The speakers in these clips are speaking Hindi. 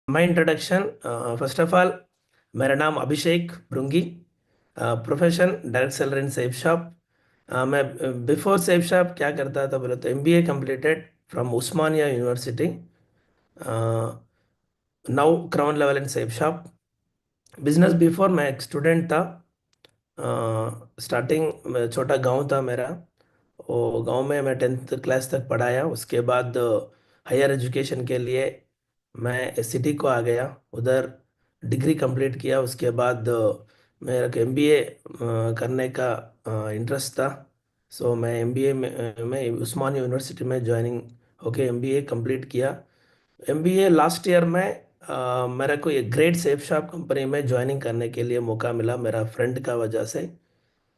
My introduction. First of all, मेरा नाम Abhishek Bhringi. Profession direct seller in Safe Shop. मैं बिफोर सेफ शॉप क्या करता था बोले तो MBA completed from Osmania University. Now crown level in Safe Shop. Business before मैं एक स्टूडेंट था। स्टार्टिंग छोटा गांव था मेरा। वो गांव में मैं 10th क्लास तक पढ़ाया। उसके बाद हायर एजुकेशन के लिए मैं सिटी को आ गया। उधर डिग्री कंप्लीट किया। उसके बाद मेरा एमबीए करने का इंटरेस्ट था। सो मैं एमबीए में उस्मान यूनिवर्सिटी में ज्वाइनिंग होके एमबीए कंप्लीट किया। एमबीए लास्ट ईयर में मेरे को एक ग्रेट सेफ शॉप कंपनी में ज्वाइनिंग करने के लिए मौका मिला मेरा फ्रेंड का वजह से।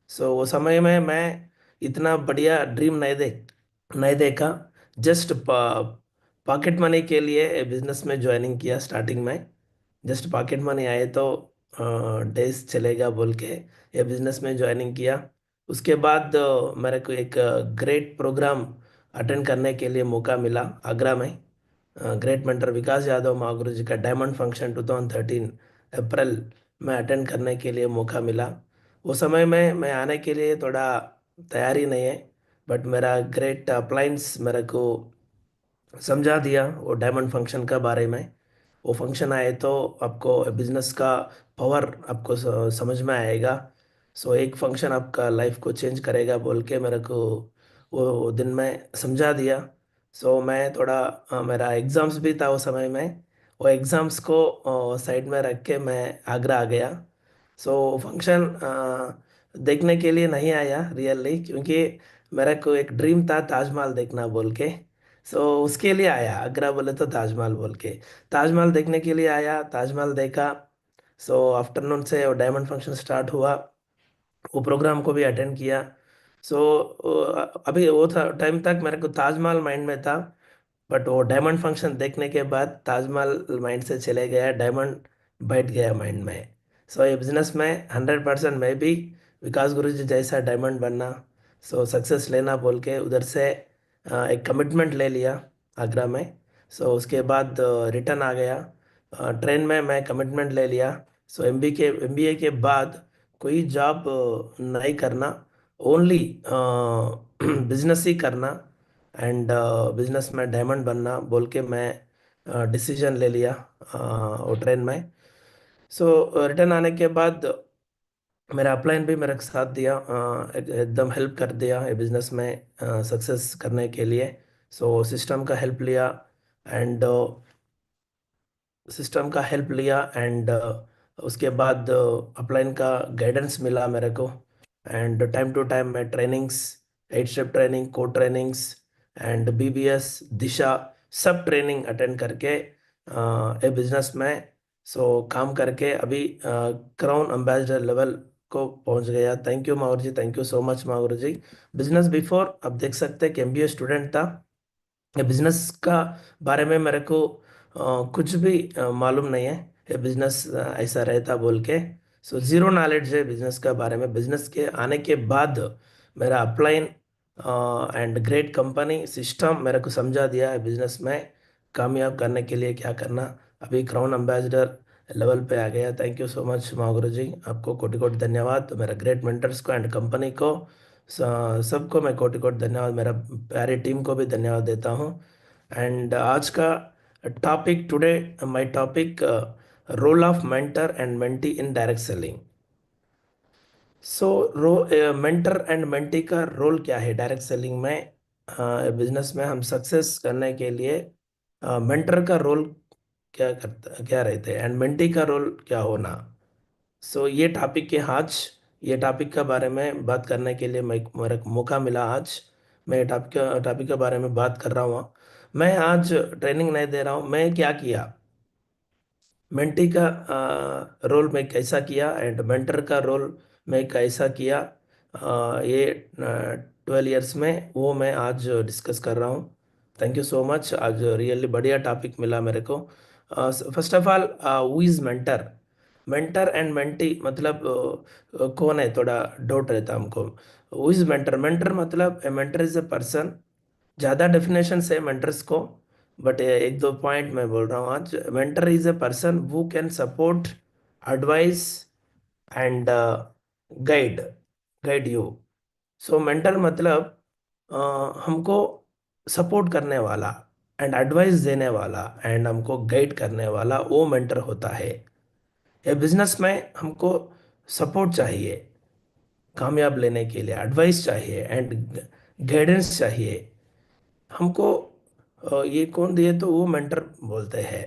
सो वो समय में मैं इतना बढ़िया ड्रीम नहीं देखा। जस्ट पॉकेट मनी के लिए बिजनेस में ज्वाइनिंग किया स्टार्टिंग में। जस्ट पॉकेट मनी आए तो डेज चलेगा बोल के ये बिजनेस में ज्वाइनिंग किया। उसके बाद मेरे को एक ग्रेट प्रोग्राम अटेंड करने के लिए मौका मिला आगरा में। ग्रेट मेंटर विकास यादव महागुरु जी का डायमंड फंक्शन 2013 अप्रैल में अटेंड करने के लिए मौका मिला। वो समय में मैं आने के लिए थोड़ा तैयारी नहीं है। बट मेरा ग्रेट अप्लायंस मेरे को समझा दिया वो डायमंड फंक्शन का बारे में। वो फंक्शन आए तो आपको बिजनेस का पावर आपको समझ में आएगा। सो एक फंक्शन आपका लाइफ को चेंज करेगा बोल के मेरे को वो दिन में समझा दिया। सो मैं थोड़ा मेरा एग्ज़ाम्स भी था उस समय में। वो एग्ज़ाम्स को साइड में रख के मैं आगरा आ गया। सो फंक्शन देखने के लिए नहीं आया रियली, क्योंकि मेरा को एक ड्रीम था ताजमहल देखना बोल के। सो उसके लिए आया आगरा बोले तो ताजमहल बोल के। ताजमहल देखने के लिए आया, ताजमहल देखा। सो आफ्टरनून से वो डायमंड फंक्शन स्टार्ट हुआ। वो प्रोग्राम को भी अटेंड किया। सो अभी वो था टाइम तक मेरे को ताजमहल माइंड में था। बट वो डायमंड फंक्शन देखने के बाद ताजमहल माइंड से चले गया, डायमंड बैठ गया माइंड में। सो ये बिजनेस में 100% मैं भी विकास गुरु जी जैसा डायमंड बनना, सो सक्सेस लेना बोल के उधर से एक कमिटमेंट ले लिया आगरा में। सो उसके बाद रिटर्न आ गया। ट्रेन में मैं कमिटमेंट ले लिया। सो एमबीए के बाद कोई जॉब नहीं करना, ओनली बिजनेस ही करना एंड बिजनेस में डायमंड बनना बोल के मैं डिसीजन ले लिया वो ट्रेन में। सो रिटर्न आने के बाद मेरा अपलाइन भी मेरे साथ दिया, एकदम हेल्प कर दिया ये बिजनेस में सक्सेस करने के लिए। सो सिस्टम का हेल्प लिया एंड उसके बाद अपलाइन का गाइडेंस मिला मेरे को। एंड टाइम टू टाइम मैं trainings, 8 step training, code trainings and BBS Disha सब ट्रेनिंग अटेंड करके ए बिजनेस में सो काम करके अभी क्राउन एम्बेसडर लेवल को पहुंच गया। Thank you Mahaur ji, thank you so much Mahaur ji. Business before आप देख सकते हैं कि एमबीए स्टूडेंट था। ये बिजनेस का बारे में मेरे को कुछ भी मालूम नहीं है। ये बिजनेस ऐसा रहता बोल के, सो जीरो नॉलेज है बिजनेस का बारे में। बिजनेस के आने के बाद मेरा upline and great company system मेरे को समझा दिया है बिजनेस में कामयाब करने के लिए क्या करना। अभी क्राउन एम्बेसडर लेवल पे आ गया। Thank you so much Mahaguru जी, आपको कोटि कोटि धन्यवाद। तो मेरा ग्रेट मेंटर्स को एंड कंपनी को सबको मैं कोटि कोटि धन्यवाद, मेरा प्यारी टीम को भी धन्यवाद देता हूँ। एंड आज का topic today, my topic, role of mentor and mentee in direct selling. So mentor and mentee का रोल क्या है डायरेक्ट सेलिंग में? बिजनेस में हम सक्सेस करने के लिए मेंटर का रोल क्या रहते हैं एंड मेंटी का रोल क्या होना। सो ये टॉपिक के आज, ये टॉपिक के बारे में बात करने के लिए मैं मेरे को मौका मिला आज। मैं टॉपिक के बारे में बात कर रहा हूँ। मैं आज ट्रेनिंग नहीं दे रहा हूँ। मैं क्या किया, मेंटी का रोल मैं कैसा किया एंड मेंटर का रोल मैं कैसा किया, ये 12 इयर्स में वो मैं आज डिस्कस कर रहा हूँ। Thank you so much. आज रियली बढ़िया टॉपिक मिला मेरे को। First of all, who is mentor? Mentor and mentee मतलब कौन है, थोड़ा डाउट रहता हमको। Who is mentor? मेंटर मतलब ए मेंटर इज़ ए पर्सन। ज़्यादा डेफिनेशन है मेंटर्स को। बट एक दो पॉइंट मैं बोल रहा हूँ आज। Mentor is a person who can support, advice and guide guide you. So mentor मतलब अ, हमको सपोर्ट करने वाला एंड एडवाइस देने वाला एंड हमको गाइड करने वाला, वो मेंटर होता है। ये बिजनेस में हमको सपोर्ट चाहिए, कामयाब लेने के लिए एडवाइस चाहिए एंड गाइडेंस चाहिए हमको। ये कौन दिए तो वो मेंटर बोलते हैं।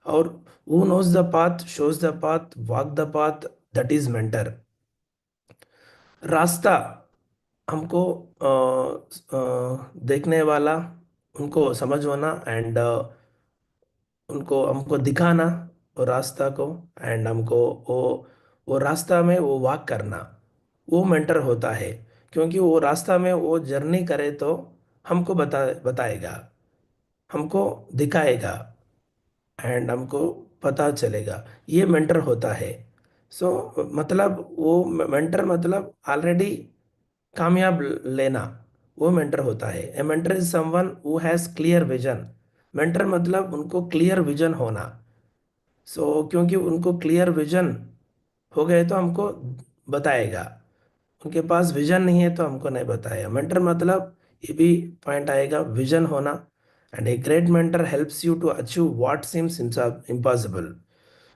और who knows the path, shows the path, walk the path, that is mentor। रास्ता हमको देखने वाला, उनको समझ होना एंड उनको हमको दिखाना वो रास्ता को, एंड हमको वो वो रास्ता में वो वॉक करना, वो मेंटर होता है। क्योंकि वो रास्ता में वो जर्नी करे तो हमको बताएगा, हमको दिखाएगा एंड हमको पता चलेगा, ये मेंटर होता है। सो मतलब वो मेंटर मतलब ऑलरेडी कामयाब लेना, वो मेंटर होता है। ए mentor is someone who has clear vision. Mentor मतलब उनको क्लियर विजन होना। सो क्योंकि उनको क्लियर विजन हो गए तो हमको बताएगा, उनके पास विजन नहीं है तो हमको नहीं बताएगा। मेंटर मतलब ये भी पॉइंट आएगा, विजन होना। And a great mentor helps you to achieve what seems impossible.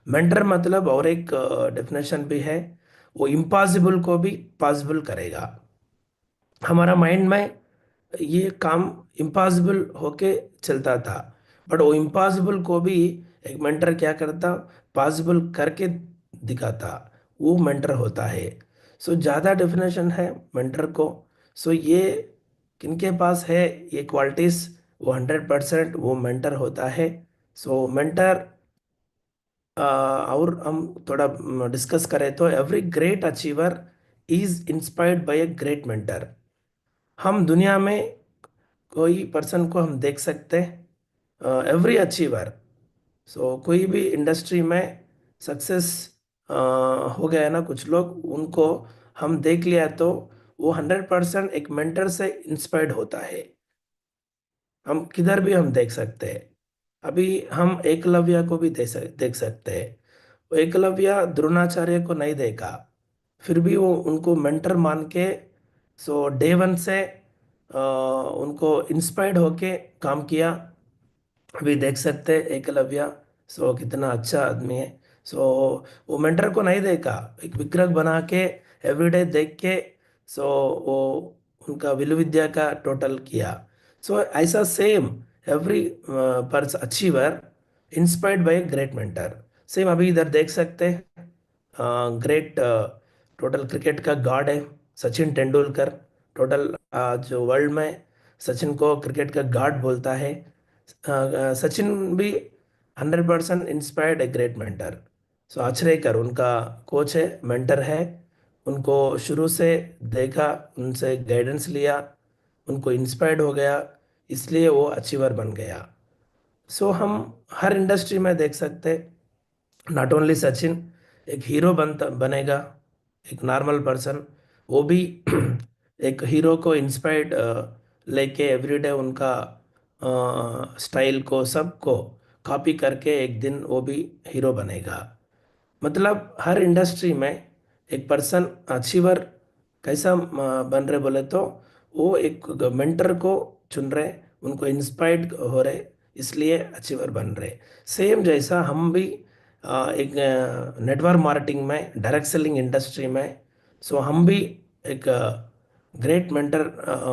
Mentor मतलब और एक डेफिनेशन भी है, वो इम्पॉसिबल को भी पॉसिबल करेगा। हमारा माइंड में ये काम इम्पॉसिबल होके चलता था, बट वो इम्पॉसिबल को भी एक मेंटर क्या करता, पॉसिबल करके दिखाता, वो मेंटर होता है। सो ज़्यादा डेफिनेशन है मेंटर को। सो ये किनके पास है ये क्वालिटीज, वो 100% वो मेंटर होता है। सो मेंटर और हम थोड़ा डिस्कस करें तो every great achiever is inspired by A great mentor. हम दुनिया में कोई पर्सन को हम देख सकते हैं, एवरी अचीवर। सो कोई भी इंडस्ट्री में सक्सेस हो गया है ना, कुछ लोग उनको हम देख लिया तो वो 100% एक मेंटर से इंस्पायर्ड होता है। हम किधर भी हम देख सकते हैं। अभी हम एकलव्य को भी देख सकते हैं। वो एकलव्य द्रोणाचार्य को नहीं देखा, फिर भी वो उनको मेंटर मान के, सो डे वन से उनको इंस्पायर्ड होके काम किया। अभी देख सकते हैं एकलव्य, सो कितना अच्छा आदमी है। सो वो मेंटर को नहीं देखा, एक विग्रह बना के एवरीडे देख के, सो वो उनका विलु विद्या का टोटल किया। सो ऐसा same every person achiever inspired by great mentor. Same अभी इधर देख सकते हैं, ग्रेट टोटल क्रिकेट का गॉड है सचिन तेंदुलकर। टोटल जो वर्ल्ड में सचिन को क्रिकेट का गॉड बोलता है। सचिन भी 100% इंस्पायर्ड ए ग्रेट मेंटर। सो आचरेकर उनका कोच है, मेंटर है। उनको शुरू से देखा, उनसे गाइडेंस लिया, उनको इंस्पायर्ड हो गया, इसलिए वो अचीवर बन गया। सो हम हर इंडस्ट्री में देख सकते, नॉट ओनली सचिन, एक हीरो बनेगा, एक नॉर्मल पर्सन, वो भी एक हीरो को इंस्पायर्ड लेके एवरीडे उनका स्टाइल को सबको कॉपी करके एक दिन वो भी हीरो बनेगा। मतलब हर इंडस्ट्री में एक पर्सन अचीवर कैसा बन रहे बोले तो वो एक मेंटर को चुन रहे, उनको इंस्पायर्ड हो रहे, इसलिए अचीवर बन रहे। सेम जैसा हम भी एक नेटवर्क मार्केटिंग में, डायरेक्ट सेलिंग इंडस्ट्री में, सो हम भी एक ग्रेट मेंटर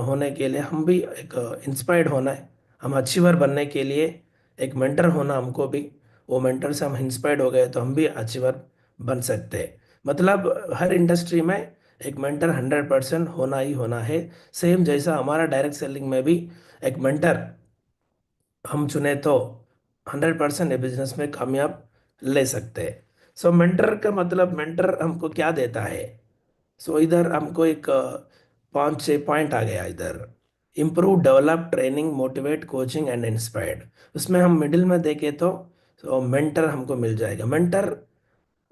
होने के लिए हम भी एक इंस्पायर्ड होना है। हम अचीवर बनने के लिए एक मेंटर होना हमको भी, वो मेंटर से हम इंस्पायर्ड हो गए तो हम भी अचीवर बन सकते हैं। मतलब हर इंडस्ट्री में एक मेंटर 100% होना ही होना है। सेम जैसा हमारा डायरेक्ट सेलिंग में भी एक मेंटर हम चुने तो 100% ये बिजनेस में कामयाब ले सकते हैं। सो मेंटर का मतलब, मेंटर हमको क्या देता है। सो इधर हमको एक 5 6 पॉइंट आ गया इधर। Improve, develop, training, motivate, coaching and inspired. उसमें हम मिडिल में देखें तो मेंटर हमको मिल जाएगा। मेंटर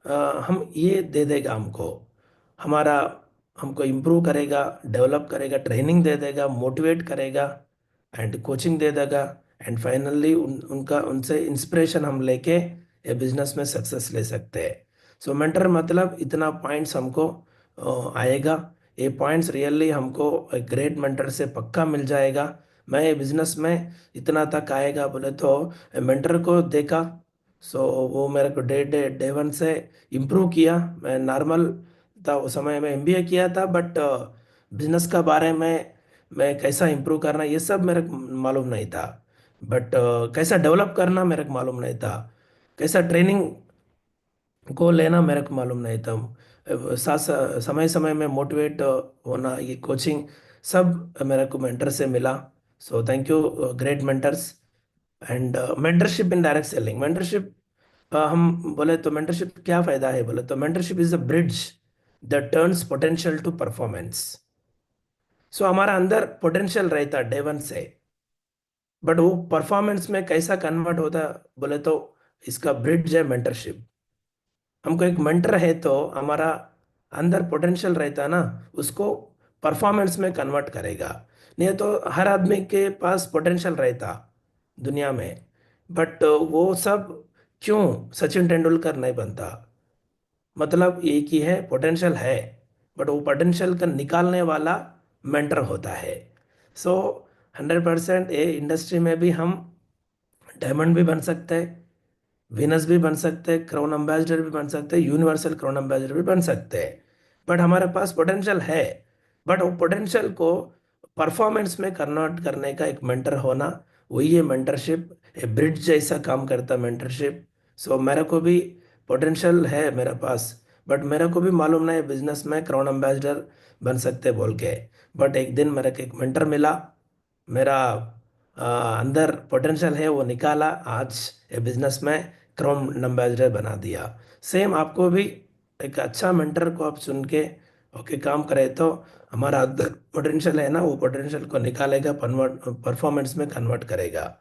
हम ये दे देगा हमको, हमारा हमको इम्प्रूव करेगा, डेवलप करेगा, ट्रेनिंग दे देगा, मोटिवेट करेगा एंड कोचिंग दे देगा एंड फाइनली उनका उनसे इंस्पिरेशन हम लेके ये बिजनेस में सक्सेस ले सकते हैं। सो मेंटर मतलब इतना पॉइंट्स हमको आएगा। ये पॉइंट्स रियली हमको एक ग्रेट मेंटर से पक्का मिल जाएगा। मैं ये बिजनेस में इतना तक आएगा बोले तो मेंटर को देखा। सो वो मेरे को डे वन से इम्प्रूव किया। मैं नॉर्मल था उस समय में एमबीए किया था, बट बिजनेस का बारे में मैं कैसा इम्प्रूव करना ये सब मेरे को मालूम नहीं था। बट कैसा डेवलप करना मेरे को मालूम नहीं था। कैसा ट्रेनिंग को लेना मेरे को मालूम नहीं था। साथ समय समय में मोटिवेट होना, ये कोचिंग सब मेरे को मेंटर से मिला। So thank you great mentors. And mentorship in direct selling. Mentorship हम बोले तो मेंटरशिप क्या फायदा है बोले तो mentorship is a bridge that turns potential to performance. So हमारा अंदर पोटेंशियल रहता डे वन से, बट वो परफॉर्मेंस में कैसा कन्वर्ट होता बोले तो इसका ब्रिज है मेंटरशिप। हमको एक मेंटर है तो हमारा अंदर पोटेंशियल रहता ना, उसको परफॉर्मेंस में कन्वर्ट करेगा। नहीं तो हर आदमी के पास पोटेंशियल रहता दुनिया में, बट वो सब क्यों सचिन तेंदुलकर नहीं बनता? मतलब एक ही है, पोटेंशियल है, बट वो पोटेंशियल का निकालने वाला मेंटर होता है। सो 100% ये इंडस्ट्री में भी हम डायमंड भी बन सकते हैं, विनर्स भी बन सकते हैं, क्राउन एम्बेसडर भी बन सकते हैं, यूनिवर्सल क्राउन एम्बेसडर भी बन सकते हैं। बट हमारे पास पोटेंशियल है, बट वो पोटेंशियल को परफॉर्मेंस में कन्वर्ट करने का एक मेंटर होना, वही है मेंटरशिप। ए ब्रिज जैसा काम करता मेंटरशिप। सो मेरे को भी पोटेंशियल है मेरे पास, बट मेरे को भी मालूम नहीं बिजनेस में क्राउन एम्बेसडर बन सकते बोल के। बट एक दिन मेरे को एक मेंटर मिला, मेरा अंदर पोटेंशियल है वो निकाला, आज ये बिजनेस में क्रोम एम्बेसडर बना दिया। सेम आपको भी एक अच्छा मेंटर को आप चुन के ओके काम करे तो हमारा अंदर पोटेंशियल है ना, वो पोटेंशियल को निकालेगा, परफॉर्मेंस में कन्वर्ट करेगा।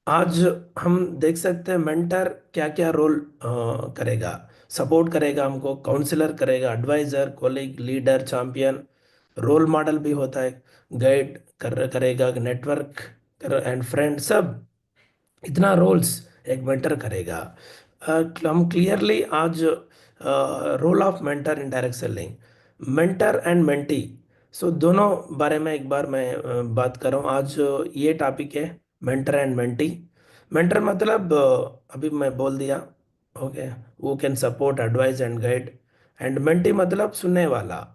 आज हम देख सकते हैं मेंटर क्या क्या रोल करेगा। सपोर्ट करेगा हमको, काउंसलर करेगा, adviser, colleague, leader, champion, role model भी होता है, गाइड करेगा, नेटवर्क एंड फ्रेंड सब। इतना रोल्स एक मेंटर करेगा। हम क्लियरली आज role of mentor in direct selling, mentor and mentee. So दोनों बारे में एक बार मैं बात कर रहा हूँ आज। ये टॉपिक है मेंटर एंड मेंटी। मेंटर मतलब अभी मैं बोल दिया, ओके, वो can support, advice and guide. And mentee मतलब सुनने वाला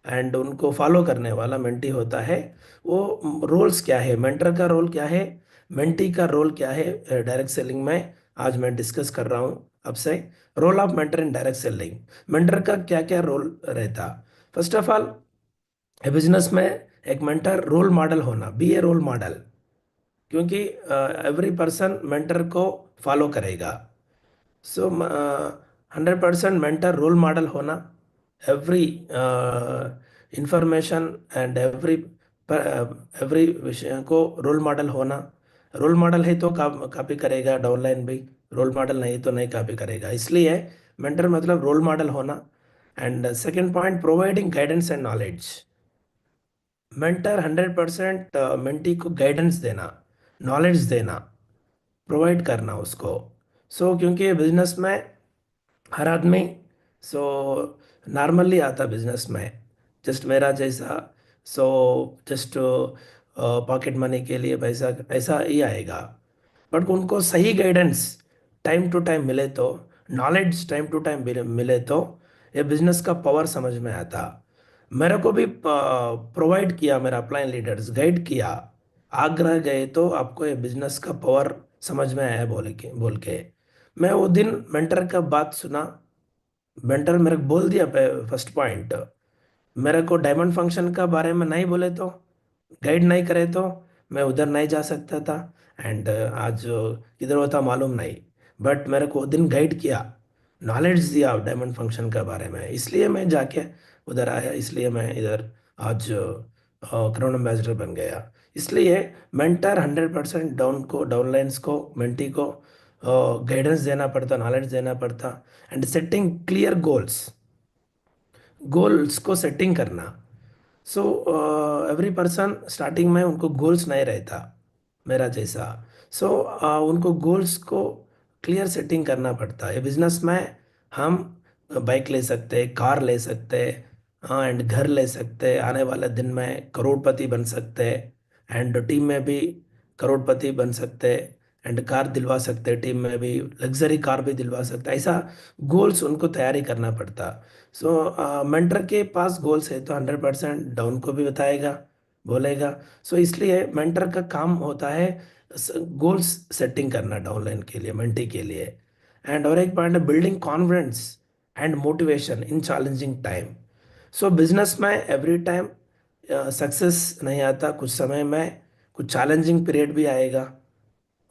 एंड उनको फॉलो करने वाला मेंटी होता है। वो रोल्स क्या है, मेंटर का रोल क्या है, मेंटी का रोल क्या है डायरेक्ट सेलिंग में, आज मैं डिस्कस कर रहा हूँ आपसे। Role of mentor in direct selling, mentor का क्या क्या रोल रहता। फर्स्ट ऑफ ऑल, बिजनेस में एक मेंटर रोल मॉडल होना, बी ए रोल मॉडल। क्योंकि एवरी पर्सन मेंटर को फॉलो करेगा। सो 100% मेंटर रोल मॉडल होना, एवरी इंफॉर्मेशन एंड एवरी विषय को रोल मॉडल होना। रोल मॉडल है तो कॉपी करेगा डाउनलाइन भी, रोल मॉडल नहीं तो नहीं कॉपी करेगा, इसलिए मेंटर मतलब रोल मॉडल होना। And second point, providing guidance and knowledge. Mentor 100% mentee को गाइडेंस देना, नॉलेज देना, प्रोवाइड करना उसको। सो क्योंकि बिजनेस में हर आदमी सो नॉर्मली आता बिजनेस में, जस्ट मेरा जैसा। सो जस्ट पॉकेट मनी के लिए पैसा ऐसा ही आएगा। बट उनको सही गाइडेंस टाइम टू टाइम मिले तो, नॉलेज टाइम टू टाइम मिले तो ये बिजनेस का पावर समझ में आता। मेरे को भी प्रोवाइड किया, मेरा अपलाइन लीडर्स गाइड किया। आगरा गए तो आपको ये बिजनेस का पावर समझ में आया बोल के मैं वो दिन मेंटर का बात सुना। मेंटर मेरे को बोल दिया फर्स्ट पॉइंट, मेरे को डायमंड फंक्शन का बारे में नहीं बोले तो, गाइड नहीं करे तो मैं उधर नहीं जा सकता था। एंड आज किधर होता मालूम नहीं, बट मेरे को वो दिन गाइड किया, नॉलेज दिया डायमंड फंक्शन के बारे में, इसलिए मैं जाके उधर आया, इसलिए मैं इधर आज क्राउन एम्बेसडर बन गया। इसलिए मेंटर 100% डाउनलाइंस को, मेंटी को गाइडेंस देना पड़ता, नॉलेज देना पड़ता। And setting clear goals, goals को सेटिंग करना। सो एवरी पर्सन स्टार्टिंग में उनको गोल्स नहीं रहता, मेरा जैसा। सो उनको गोल्स को क्लियर सेटिंग करना पड़ता है। बिजनेस में हम बाइक ले सकते हैं, कार ले सकते हैं, एंड घर ले सकते हैं, आने वाले दिन में करोड़पति बन सकते हैं, एंड टीम में भी करोड़पति बन सकते हैं, एंड कार दिलवा सकते हैं, टीम में भी लग्जरी कार भी दिलवा सकते हैं। ऐसा गोल्स उनको तैयारी करना पड़ता। सो मेंटर के पास गोल्स है तो 100% डाउन को भी बताएगा, बोलेगा। सो इसलिए मेंटर का काम होता है गोल्स सेटिंग करना डाउनलाइन के लिए, मेंटी के लिए। एंड और एक पॉइंट है building confidence and motivation in challenging time. So business में एवरी टाइम सक्सेस नहीं आता, कुछ समय में कुछ चैलेंजिंग पीरियड भी आएगा,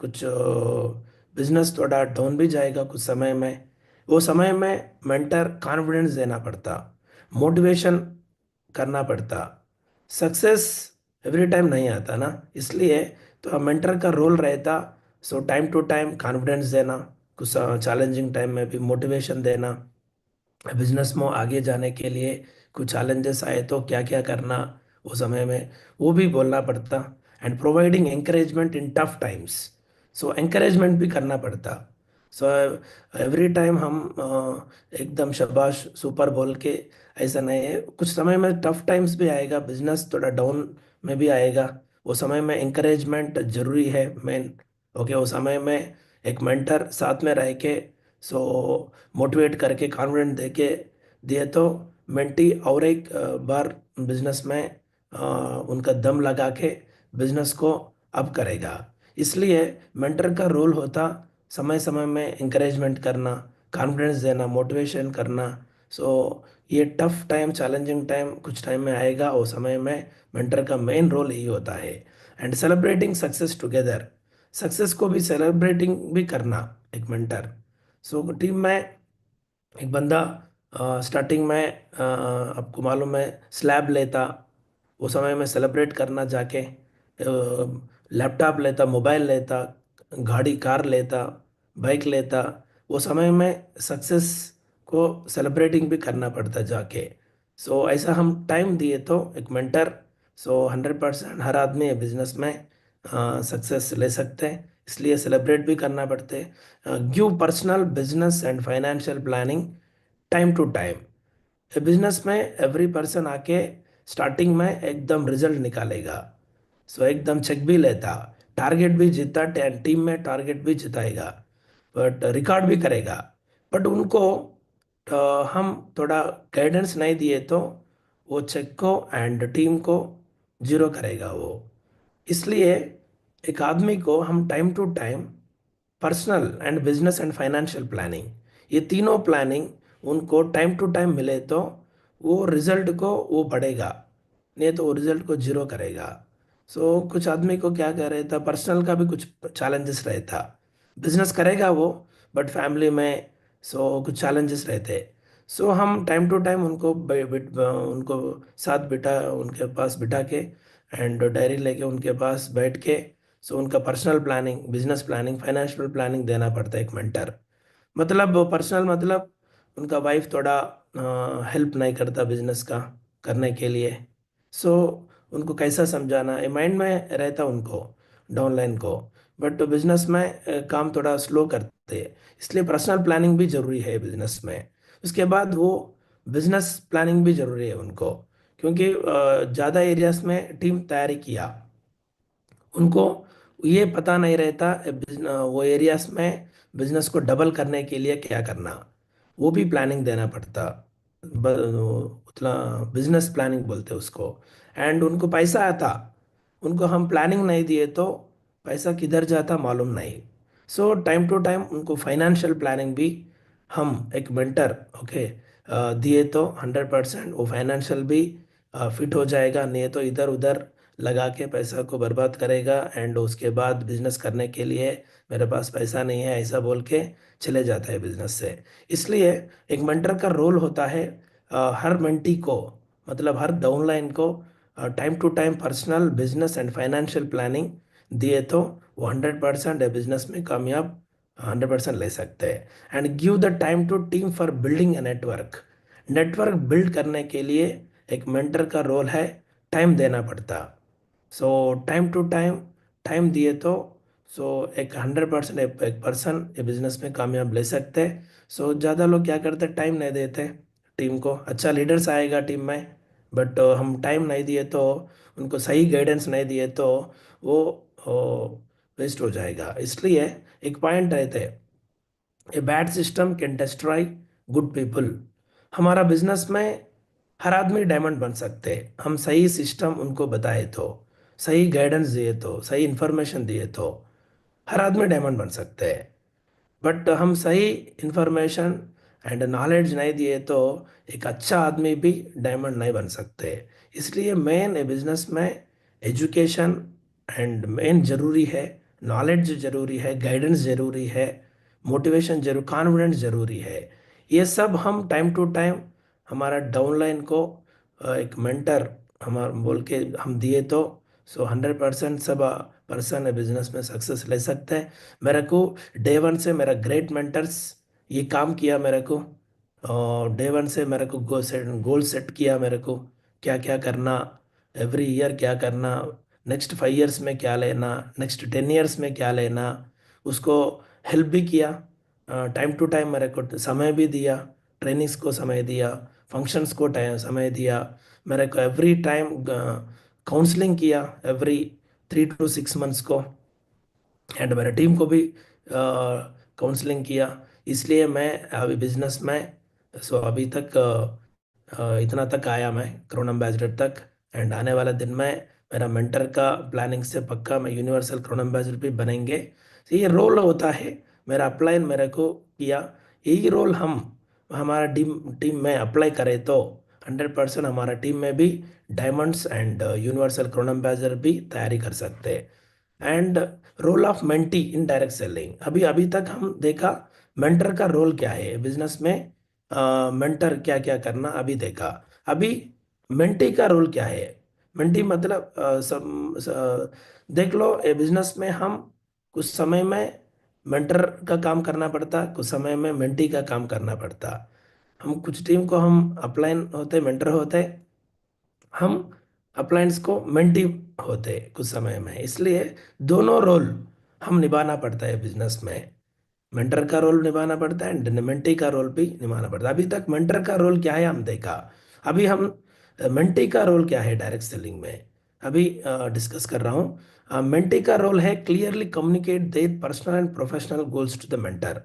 कुछ बिजनेस थोड़ा डाउन भी जाएगा कुछ समय में। वो समय में मेंटर कॉन्फिडेंस देना पड़ता, मोटिवेशन करना पड़ता। सक्सेस एवरी टाइम नहीं आता ना, इसलिए तो मेंटर का रोल रहता। So time to time confidence देना, कुछ चैलेंजिंग टाइम में भी मोटिवेशन देना, बिजनेस में आगे जाने के लिए कुछ चैलेंजेस आए तो क्या क्या करना वो समय में, वो भी बोलना पड़ता। And providing encouragement in tough times. So encouragement भी करना पड़ता। सो एवरी टाइम हम एकदम शाबाश सुपर बोल के ऐसा नहीं है, कुछ समय में टफ टाइम्स भी आएगा, बिजनेस थोड़ा डाउन में भी आएगा। वो समय में एंकरेजमेंट जरूरी है मेन। ओके, वो समय में एक मेंटर साथ में रह के सो मोटिवेट करके कॉन्फिडेंट दे के दिए तो मेंटी और एक बार बिजनेस में उनका दम लगा के बिजनेस को अप करेगा। इसलिए मेंटर का रोल होता समय समय में इंकरेजमेंट करना, कॉन्फिडेंस देना, मोटिवेशन करना। सो ये टफ टाइम, चैलेंजिंग टाइम कुछ टाइम में आएगा, उस समय में मेंटर का मेन रोल यही होता है। And celebrating success together, success को भी सेलिब्रेटिंग भी करना एक मेंटर। सो टीम में एक बंदा स्टार्टिंग में आपको मालूम है स्लैब लेता, वो समय में सेलिब्रेट करना जाके लैपटॉप लेता, मोबाइल लेता, गाड़ी कार लेता, बाइक लेता, वो समय में सक्सेस को सेलिब्रेटिंग भी करना पड़ता जाके। सो ऐसा हम टाइम दिए तो एक मेंटर, सो 100% हर आदमी बिजनेस में सक्सेस ले सकते हैं, इसलिए सेलिब्रेट भी करना पड़ते। Give personal business and financial planning time to time. Business में एवरी पर्सन आके स्टार्टिंग में एकदम रिजल्ट निकालेगा, सो एकदम चेक भी लेता, टारगेट भी जीता, टीम में टारगेट भी जिताएगा, बट रिकॉर्ड भी करेगा। बट उनको हम थोड़ा गाइडेंस नहीं दिए तो वो चेक को एंड टीम को जीरो करेगा वो। इसलिए एक आदमी को हम time to time personal and business and financial planning, ये तीनों प्लानिंग उनको टाइम टू टाइम मिले तो वो रिजल्ट को वो बढ़ेगा, नहीं तो वो रिजल्ट को जीरो करेगा। सो कुछ आदमी को क्या कह रहता, पर्सनल का भी कुछ चैलेंजेस रहता, बिजनेस करेगा वो बट फैमिली में सो कुछ चैलेंजेस रहते। सो हम टाइम टू टाइम उनको उनको साथ बिठा, उनके पास बिठा के एंड डायरी लेके उनके पास बैठ के सो उनका personal planning, business planning, financial planning देना पड़ता है एक मेंटर। मतलब पर्सनल मतलब उनका वाइफ थोड़ा हेल्प नहीं करता बिजनेस का करने के लिए, सो उनको कैसा समझाना ये माइंड में रहता उनको, डाउनलाइन को। बट बिजनेस में काम थोड़ा स्लो करते हैं, इसलिए पर्सनल प्लानिंग भी जरूरी है बिजनेस में। उसके बाद वो बिजनेस प्लानिंग भी जरूरी है उनको, क्योंकि ज़्यादा एरियाज में टीम तैयारी किया, उनको ये पता नहीं रहता वो एरियाज में बिजनेस को डबल करने के लिए क्या करना, वो भी प्लानिंग देना पड़ता। उतना बिजनेस प्लानिंग बोलते हैं उसको। एंड उनको पैसा आता, उनको हम प्लानिंग नहीं दिए तो पैसा किधर जाता मालूम नहीं। सो टाइम टू टाइम उनको फाइनेंशियल प्लानिंग भी हम एक मेंटर, ओके, दिए तो 100% वो फाइनेंशियल भी फिट हो जाएगा, नहीं तो इधर उधर लगा के पैसा को बर्बाद करेगा एंड उसके बाद बिजनेस करने के लिए मेरे पास पैसा नहीं है ऐसा बोल के चले जाता है बिजनेस से। इसलिए एक मेंटर का रोल होता है हर मेंटी को, मतलब हर डाउनलाइन को time to time personal business and financial planning दिए तो वो 100% बिजनेस में कामयाब 100% ले सकते हैं। And give the time to team for building a network, network build करने के लिए एक मेंटर का रोल है टाइम देना पड़ता। So time to time time दिए तो सो एक 100% एक पर्सन ये बिजनेस में कामयाब ले सकते हैं। सो ज़्यादा लोग क्या करते हैं, टाइम नहीं देते टीम को। अच्छा लीडर्स आएगा टीम में, बट हम टाइम नहीं दिए तो, उनको सही गाइडेंस नहीं दिए तो वो वेस्ट हो जाएगा। इसलिए एक पॉइंट रहते हैं, a bad system can destroy good people. हमारा बिजनेस में हर आदमी डायमंड बन सकते हैं, हम सही सिस्टम उनको बताए तो, सही गाइडेंस दिए तो, सही इंफॉर्मेशन दिए तो हर आदमी डायमंड बन सकते हैं। बट हम सही इंफॉर्मेशन एंड नॉलेज नहीं दिए तो एक अच्छा आदमी भी डायमंड नहीं बन सकते। इसलिए मेन बिजनेस में एजुकेशन एंड मेन जरूरी है, नॉलेज जरूरी है, गाइडेंस जरूरी है, मोटिवेशन जरूर, कॉन्फिडेंस जरूरी है। ये सब हम टाइम टू टाइम हमारा डाउनलाइन को एक मेंटर हमारा बोल के हम दिए तो 100% सब पर्सन बिजनेस में सक्सेस ले सकते हैं। मेरे को डे वन से मेरा ग्रेट मेंटर्स ये काम किया मेरे को, और डे वन से मेरे को गोल सेट किया मेरे को, क्या क्या करना, एवरी ईयर क्या करना, नेक्स्ट 5 इयर्स में क्या लेना, नेक्स्ट 10 इयर्स में क्या लेना, उसको हेल्प भी किया। टाइम टू टाइम मेरे को समय भी दिया, ट्रेनिंग्स को समय दिया, फंक्शंस को टाइम समय दिया, मेरे को एवरी टाइम काउंसलिंग किया एवरी 3 to 6 मंथ्स को, एंड मेरे टीम को भी काउंसलिंग किया। इसलिए मैं अभी बिजनेस में सो अभी तक इतना तक आया मैं, क्राउन एम्बेसडर तक। एंड आने वाले दिन में मेरा मेंटर का प्लानिंग से पक्का मैं यूनिवर्सल क्राउन एम्बेसडर भी बनेंगे। तो ये रोल होता है, मेरा अप्लाई मेरे को किया, यही रोल हम हमारा टीम टीम में अप्लाई करें तो 100% हमारा टीम में भी diamonds and universal crown ambassador भी तैयारी कर सकते हैं। And role of mentee in direct selling, अभी अभी तक हम देखा मेंटर का रोल क्या है बिजनेस में, मेंटर क्या क्या करना अभी देखा। अभी मेंटी का रोल क्या है, मेंटी मतलब देख लो ये बिजनेस में हम कुछ समय में मेंटर का काम करना पड़ता, कुछ समय में मेंटी का काम करना पड़ता। हम कुछ टीम को हम अपलाइन होते, मेंटर होते, हम अपलायंस को मेंटी होते कुछ समय में। इसलिए दोनों रोल हम निभाना पड़ता है बिजनेस में, मेंटर का रोल निभाना पड़ता है एंड मेंटी का रोल भी निभाना पड़ता है। अभी तक मेंटर का रोल क्या है हम देखा, अभी हम मेंटी का रोल क्या है डायरेक्ट सेलिंग में अभी डिस्कस कर रहा हूँ। मेंटी का रोल है clearly communicate their personal and professional goals to the mentor.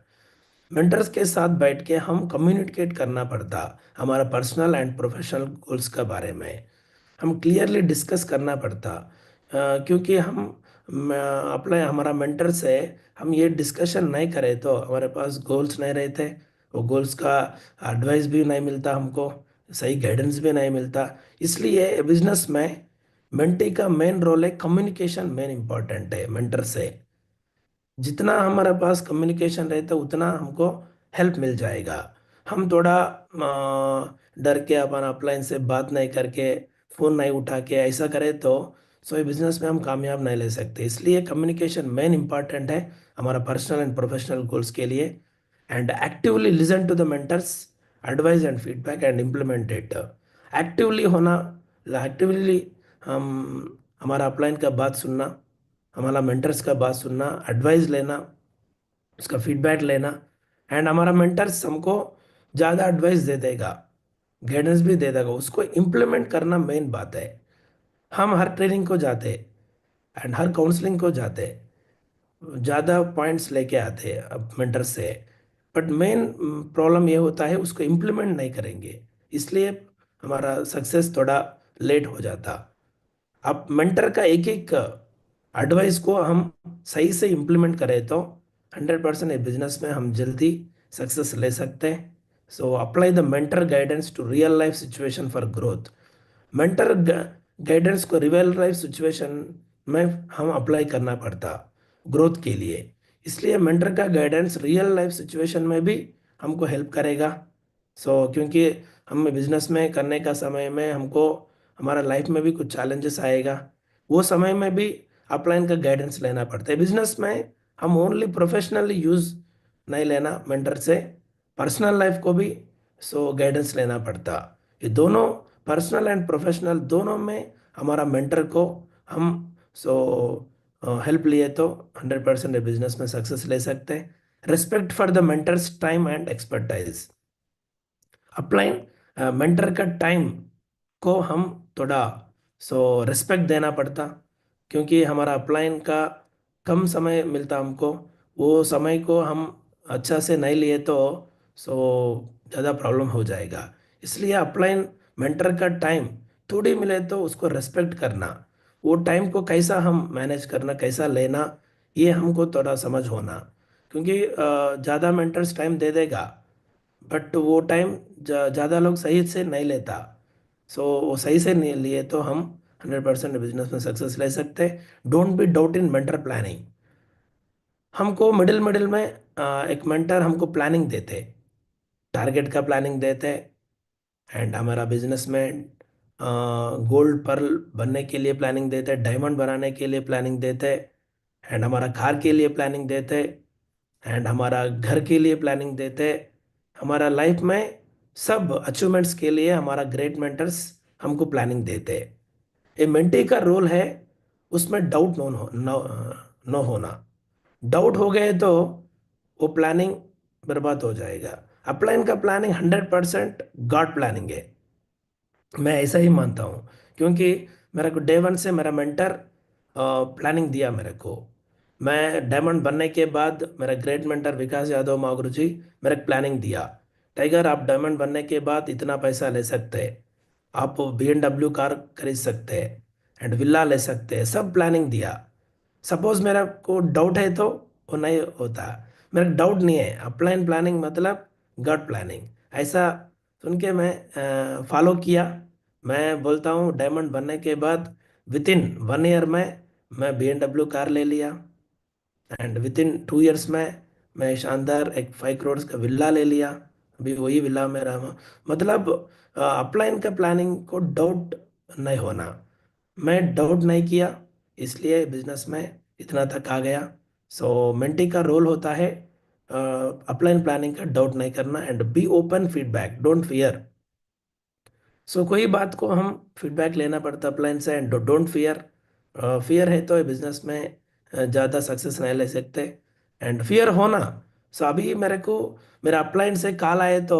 Mentors के साथ बैठ के हम कम्युनिकेट करना पड़ता हमारा पर्सनल एंड प्रोफेशनल गोल्स के बारे में, हम क्लियरली डिस्कस करना पड़ता। क्योंकि हम अपने हमारा मेंटर से हम ये डिस्कशन नहीं करें तो हमारे पास गोल्स नहीं रहते, वो गोल्स का एडवाइस भी नहीं मिलता हमको, सही गाइडेंस भी नहीं मिलता। इसलिए बिजनेस में मेंटी का मेन रोल है, कम्युनिकेशन मेन इंपॉर्टेंट है मेंटर से। जितना हमारे पास कम्युनिकेशन रहता है उतना हमको हेल्प मिल जाएगा। हम थोड़ा डर के अपन अपलाइन से बात नहीं करके, फ़ोन नहीं उठा के ऐसा करें तो ये बिजनेस में हम कामयाब नहीं ले सकते। इसलिए कम्युनिकेशन मेन इंपॉर्टेंट है हमारा पर्सनल एंड प्रोफेशनल गोल्स के लिए। And actively listen to the mentor's advice and feedback and implement it. Actively होना, एक्टिवली हम हमारा अपलाइन का बात सुनना, हमारा मेंटर्स का बात सुनना, एडवाइस लेना, उसका फीडबैक लेना। एंड हमारा मेंटर्स हमको ज़्यादा एडवाइस दे देगा, गाइडेंस भी दे देगा, उसको इम्प्लीमेंट करना मेन बात है। हम हर ट्रेनिंग को जाते एंड हर काउंसलिंग को जाते, ज़्यादा पॉइंट्स लेके आते अब मेंटर से, बट मेन प्रॉब्लम ये होता है उसको इम्प्लीमेंट नहीं करेंगे, इसलिए हमारा सक्सेस थोड़ा लेट हो जाता। अब मेंटर का एक एक एडवाइस को हम सही से इम्प्लीमेंट करें तो 100% बिजनेस में हम जल्दी सक्सेस ले सकते हैं। So apply the mentor guidance to real life situation for growth. Mentor guidance को रियल लाइफ सिचुएशन में हम अप्लाई करना पड़ता ग्रोथ के लिए। इसलिए मेंटर का गाइडेंस रियल लाइफ सिचुएशन में भी हमको हेल्प करेगा। क्योंकि हम बिजनेस में करने का समय में हमको हमारा लाइफ में भी कुछ चैलेंजेस आएगा, वो समय में भी अपलाइन का गाइडेंस लेना पड़ता है। बिजनेस में हम ओनली प्रोफेशनली यूज़ नहीं लेना मेंटर से, पर्सनल लाइफ को भी गाइडेंस लेना पड़ता। ये दोनों पर्सनल एंड प्रोफेशनल दोनों में हमारा मेंटर को हम सो हेल्प लिए तो 100% बिजनेस में सक्सेस ले सकते हैं। Respect for the mentors time and expertise. Upline mentor का टाइम को हम थोड़ा रिस्पेक्ट देना पड़ता, क्योंकि हमारा अपलाइन का कम समय मिलता हमको। वो समय को हम अच्छा से नहीं लिए तो सो ज़्यादा प्रॉब्लम हो जाएगा। इसलिए अपलाइन मेंटर का टाइम थोड़ी मिले तो उसको रेस्पेक्ट करना, वो टाइम को कैसा हम मैनेज करना, कैसा लेना, ये हमको थोड़ा समझ होना। क्योंकि ज़्यादा मेंटर्स टाइम दे देगा, बट वो टाइम ज़्यादा लोग सही से नहीं लेता। सो वो सही से नहीं लिए तो हम 100% बिजनेस में सक्सेस ले सकते हैं। Don't be doubt in mentor planning. हमको मिडिल मिडिल में एक मेंटर हमको प्लानिंग देते, टारगेट का प्लानिंग देते, एंड हमारा बिजनेस में गोल्ड पर्ल बनने के लिए प्लानिंग देते, डायमंड बनाने के लिए प्लानिंग देते, एंड हमारा कार के लिए प्लानिंग देते, एंड हमारा घर के लिए प्लानिंग देते। हमारा लाइफ में सब अचीवमेंट्स के लिए हमारा ग्रेट मेंटर्स हमको प्लानिंग देते। ये मेंटी का रोल है, उसमें डाउट नो होना। डाउट हो गए तो वो प्लानिंग बर्बाद हो जाएगा। अपलाइन का प्लानिंग 100% गॉड प्लानिंग है, मैं ऐसा ही मानता हूँ। क्योंकि मेरे को डे 1 से मेरा मेंटर प्लानिंग दिया मेरे को। मैं डायमंड बनने के बाद मेरा ग्रेट मेंटर विकास यादव मागुरु जी मेरे को प्लानिंग दिया, टाइगर आप डायमंड बनने के बाद इतना पैसा ले सकते हैं, आप BMW कार खरीद सकते हैं, एंड विला ले सकते हैं, सब प्लानिंग दिया। सपोज मेरा को डाउट है तो वो नहीं होता। मेरा डाउट नहीं है, अपलाइन प्लानिंग मतलब गट प्लानिंग। ऐसा सुन के मैं फॉलो किया। मैं बोलता हूँ डायमंड बनने के बाद विद इन 1 ईयर में मैं BMW कार ले लिया, एंड विद इन 2 ईयर्स में मैं शानदार एक 5 करोड़ का विला ले लिया। अभी वही विला मेरा मतलब अपलाइन का प्लानिंग को डाउट नहीं होना। मैं डाउट नहीं किया, इसलिए बिजनेस में इतना तक आ गया। सो मेंटी का रोल होता है अपलाइन प्लानिंग का डाउट नहीं करना, and be open feedback, don't fear. So कोई बात को हम फीडबैक लेना पड़ता अपलाइन से, एंड डोंट फियर। फियर है तो बिजनेस में ज़्यादा सक्सेस नहीं ले सकते। एंड फियर होना, सो अभी मेरे को मेरा अपलाइन से कॉल आए तो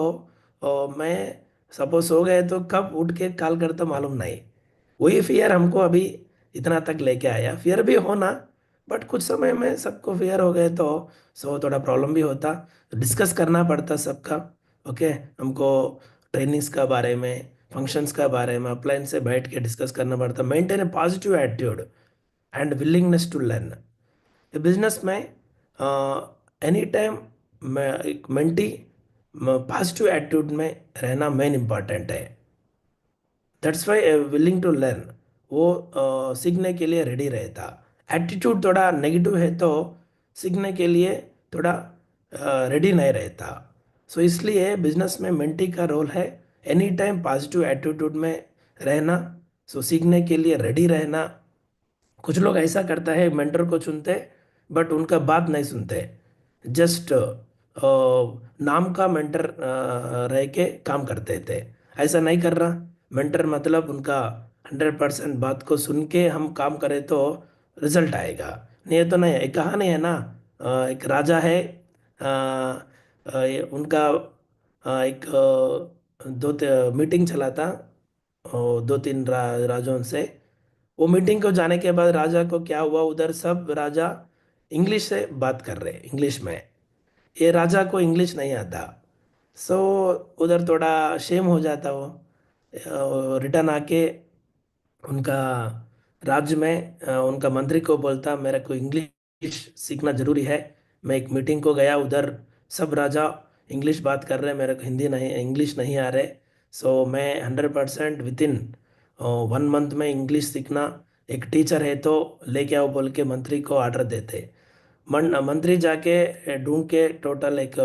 मैं सपोज सो गए तो कब उठ के कॉल करता मालूम नहीं। वही फियर हमको अभी इतना तक लेके आया। फियर भी होना, बट कुछ समय में सबको फियर हो गए तो सो थोड़ा प्रॉब्लम भी होता, डिस्कस करना पड़ता सबका। ओके, हमको ट्रेनिंग्स का बारे में, फंक्शंस का बारे में अपलाइन से बैठ के डिस्कस करना पड़ता। Maintain a positive attitude and willingness to learn. Business में एनी टाइम एक मेंटी पॉजिटिव एटीट्यूड में रहना मेन इम्पॉर्टेंट है। That's why willing to learn, वो सीखने के लिए रेडी रहता। एटीट्यूड थोड़ा नेगेटिव है तो सीखने के लिए थोड़ा रेडी नहीं रहता। सो इसलिए बिजनेस में मेंटी का रोल है एनी टाइम पॉजिटिव एटीट्यूड में रहना, सो सीखने के लिए रेडी रहना। कुछ लोग ऐसा करता है, मेंटर को चुनते बट उनका बात नहीं सुनते, जस्ट नाम का मेंटर रह के काम करते थे। ऐसा नहीं कर रहा। मेंटर मतलब उनका 100% बात को सुन के हम काम करें तो रिजल्ट आएगा। नहीं तो नहीं। एक कहानी है ना, एक राजा है, उनका एक दो मीटिंग चला था, 2-3 राजाओं से। वो मीटिंग को जाने के बाद राजा को क्या हुआ, उधर सब राजा इंग्लिश से बात कर रहे इंग्लिश में, ये राजा को इंग्लिश नहीं आता। सो उधर थोड़ा शेम हो जाता वो, रिटर्न आके उनका राज्य में उनका मंत्री को बोलता मेरे को इंग्लिश सीखना जरूरी है। मैं एक मीटिंग को गया, उधर सब राजा इंग्लिश बात कर रहे हैं, मेरे को हिंदी नहीं, इंग्लिश नहीं आ रहे। सो मैं 100% विद इन 1 मंथ में इंग्लिश सीखना। एक टीचर है तो लेके आओ बोल के मंत्री को ऑर्डर देते। मंत्री जाके ढूंढ के टोटल एक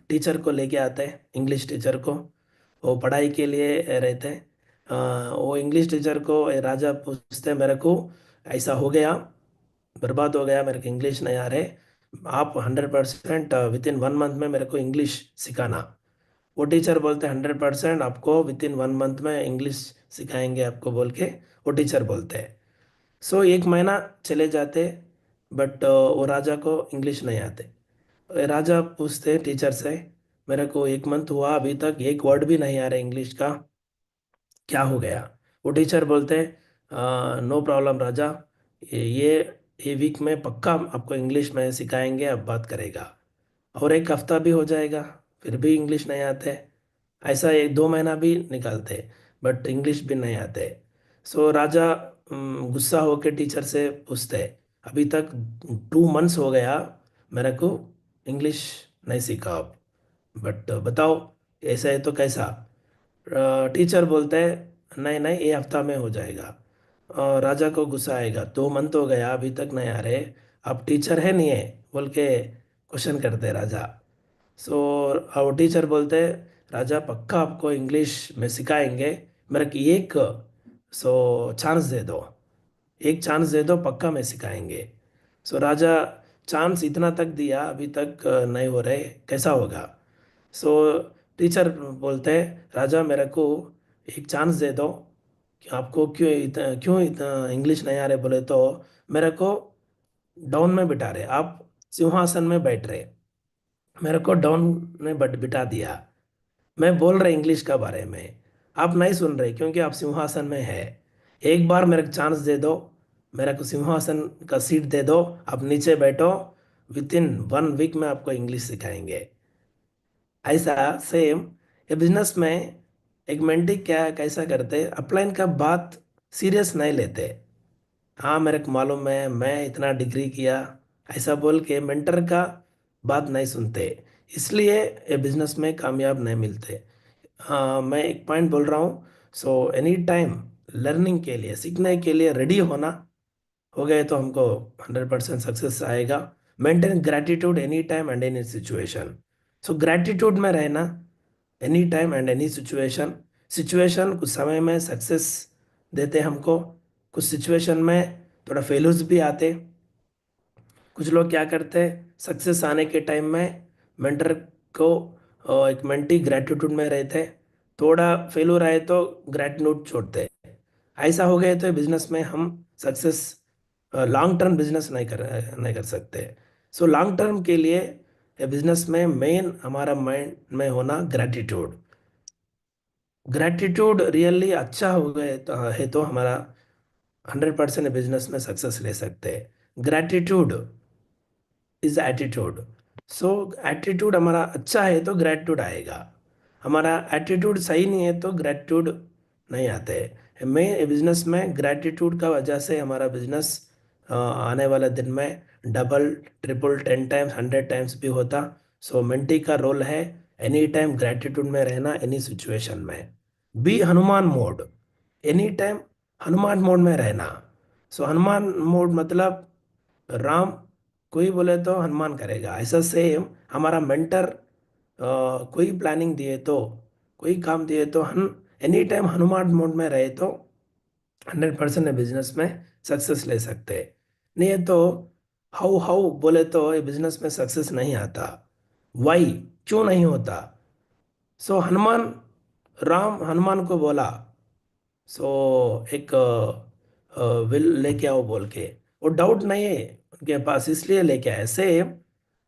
टीचर को लेके आते हैं, इंग्लिश टीचर को। वो पढ़ाई के लिए रहते हैं। वो इंग्लिश टीचर को ये राजा पूछते हैं मेरे को ऐसा हो गया, बर्बाद हो गया, मेरे को इंग्लिश नहीं आ रहे, आप 100% विद इन 1 मंथ में मेरे को इंग्लिश सिखाना। वो टीचर बोलते हैं 100% आपको विद इन 1 मंथ में इंग्लिश सिखाएंगे आपको बोल के वो टीचर बोलते हैं। सो 1 महीना चले जाते, बट वो राजा को इंग्लिश नहीं आते। राजा पूछते टीचर से, मेरे को 1 मंथ हुआ अभी तक एक वर्ड भी नहीं आ रहा इंग्लिश का, क्या हो गया? वो टीचर बोलते, नो प्रॉब्लम राजा, ये ये वीक में पक्का आपको इंग्लिश में सिखाएंगे, अब बात करेगा। और एक हफ्ता भी हो जाएगा, फिर भी इंग्लिश नहीं आते। ऐसा 1-2 महीना भी निकालते, बट इंग्लिश भी नहीं आते। सो राजा गुस्सा होकर टीचर से पूछते, अभी तक 2 मंथ्स हो गया मेरे को इंग्लिश नहीं सीखा आप, बट बताओ ऐसा है तो कैसा? टीचर बोलते हैं, नहीं नहीं ये हफ्ता में हो जाएगा। राजा को गुस्सा आएगा, 2 मंथ हो गया अभी तक नहीं आ रहे, आप टीचर है नहीं है बोल के क्वेश्चन करते राजा। सो और टीचर बोलते, राजा पक्का आपको इंग्लिश में सिखाएंगे, मेरे को एक चांस दे दो, एक चांस दे दो, पक्का में सिखाएंगे। सो राजा चांस इतना तक दिया, अभी तक नहीं हो रहे, कैसा होगा? सो टीचर बोलते हैं, राजा मेरे को एक चांस दे दो, कि आपको क्यों इतना इंग्लिश नहीं आ रहे बोले तो, मेरे को डाउन में बिठा रहे आप, सिंहासन में बैठ रहे, मेरे को डाउन में बिठा दिया, मैं बोल रहा इंग्लिश का बारे में, आप नहीं सुन रहे क्योंकि आप सिंहासन में है। एक बार मेरे को चांस दे दो, मेरे को सिंहासन का सीट दे दो, आप नीचे बैठो, विद इन 1 वीक में आपको इंग्लिश सिखाएंगे। ऐसा सेम ये बिजनेस में एक मेंटी क्या कैसा करते, अपलाइन का बात सीरियस नहीं लेते। हाँ मेरे को मालूम है, मैं इतना डिग्री किया, ऐसा बोल के मेंटर का बात नहीं सुनते, इसलिए ये बिजनेस में कामयाब नहीं मिलते। हाँ मैं एक पॉइंट बोल रहा हूँ। सो एनी टाइम लर्निंग के लिए, सीखने के लिए रेडी होना, हो गए तो हमको 100% सक्सेस आएगा। Maintain gratitude any time and any situation. So gratitude में रहना any time and any situation. Situation कुछ समय में सक्सेस देते हमको, कुछ सिचुएशन में थोड़ा फेल्यूर्स भी आते। कुछ लोग क्या करते हैं, सक्सेस आने के टाइम में मेंटर को एक मेंटी ग्रैटिट्यूड में रहते, थोड़ा फेल्यूर आए तो ग्रैटिट्यूड छोड़ते। ऐसा हो गए तो बिजनेस में हम सक्सेस, लॉन्ग टर्म बिजनेस नहीं कर सकते। सो लॉन्ग टर्म के लिए बिजनेस में मेन हमारा माइंड में होना ग्रैटिट्यूड। ग्रैटिट्यूड रियली अच्छा हो गए तो है तो हमारा 100% बिजनेस में सक्सेस ले सकते हैं। Gratitude is attitude. So attitude हमारा अच्छा है तो ग्रेटिट्यूड आएगा, हमारा एटीट्यूड सही नहीं है तो ग्रेटिट्यूड नहीं आते। मैं बिजनेस में ग्रेटिट्यूड का वजह से हमारा बिजनेस आने वाले दिन में डबल ट्रिपल 10 टाइम्स 100 टाइम्स भी होता। सो मेंटी का रोल है एनी टाइम ग्रेटिट्यूड में रहना, एनी सिचुएशन में। Be Hanuman mode, any time Hanuman mode में रहना। सो हनुमान मोड मतलब राम कोई बोले तो हनुमान करेगा, ऐसा सेम हमारा मेंटर कोई प्लानिंग दिए तो, कोई काम दिए तो हम एनी टाइम हनुमान मोड में रहे तो 100% बिजनेस में सक्सेस ले सकते हैं। नहीं है तो हाउ हाउ बोले तो ये बिजनेस में सक्सेस नहीं आता। वाई, क्यों नहीं होता? सो हनुमान, राम हनुमान को बोला, सो एक विल लेके आओ बोल के, वो डाउट नहीं है उनके पास इसलिए लेके आए। सेम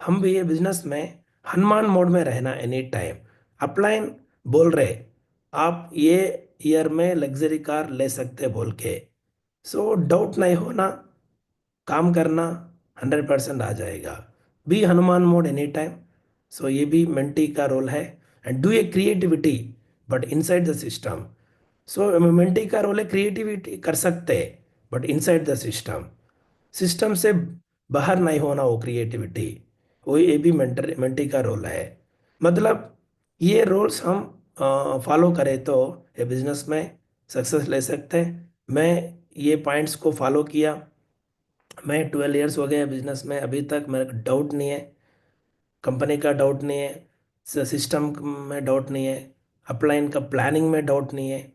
हम भी ये बिजनेस में हनुमान मोड में रहना एनी टाइम। अपलाइन बोल रहे आप ये ईयर में लग्जरी कार ले सकते बोल के, सो डाउट नहीं होना, काम करना 100% आ जाएगा। Be Hanuman mode any time. So ये भी मेंटी का रोल है। And do a creativity but inside the system. So mentee का रोल है क्रिएटिविटी कर सकते हैं but inside the system, system से बाहर नहीं होना वो क्रिएटिविटी, वो ये भी मेंटी का रोल है। मतलब ये रोल्स हम फॉलो करें तो ये बिजनेस में सक्सेस ले सकते हैं। मैं ये पॉइंट्स को फॉलो किया, मैं 12 इयर्स हो गए बिजनेस में, अभी तक मेरे को डाउट नहीं है, कंपनी का डाउट नहीं है, सिस्टम में डाउट नहीं है, अपलाइन का प्लानिंग में डाउट नहीं है।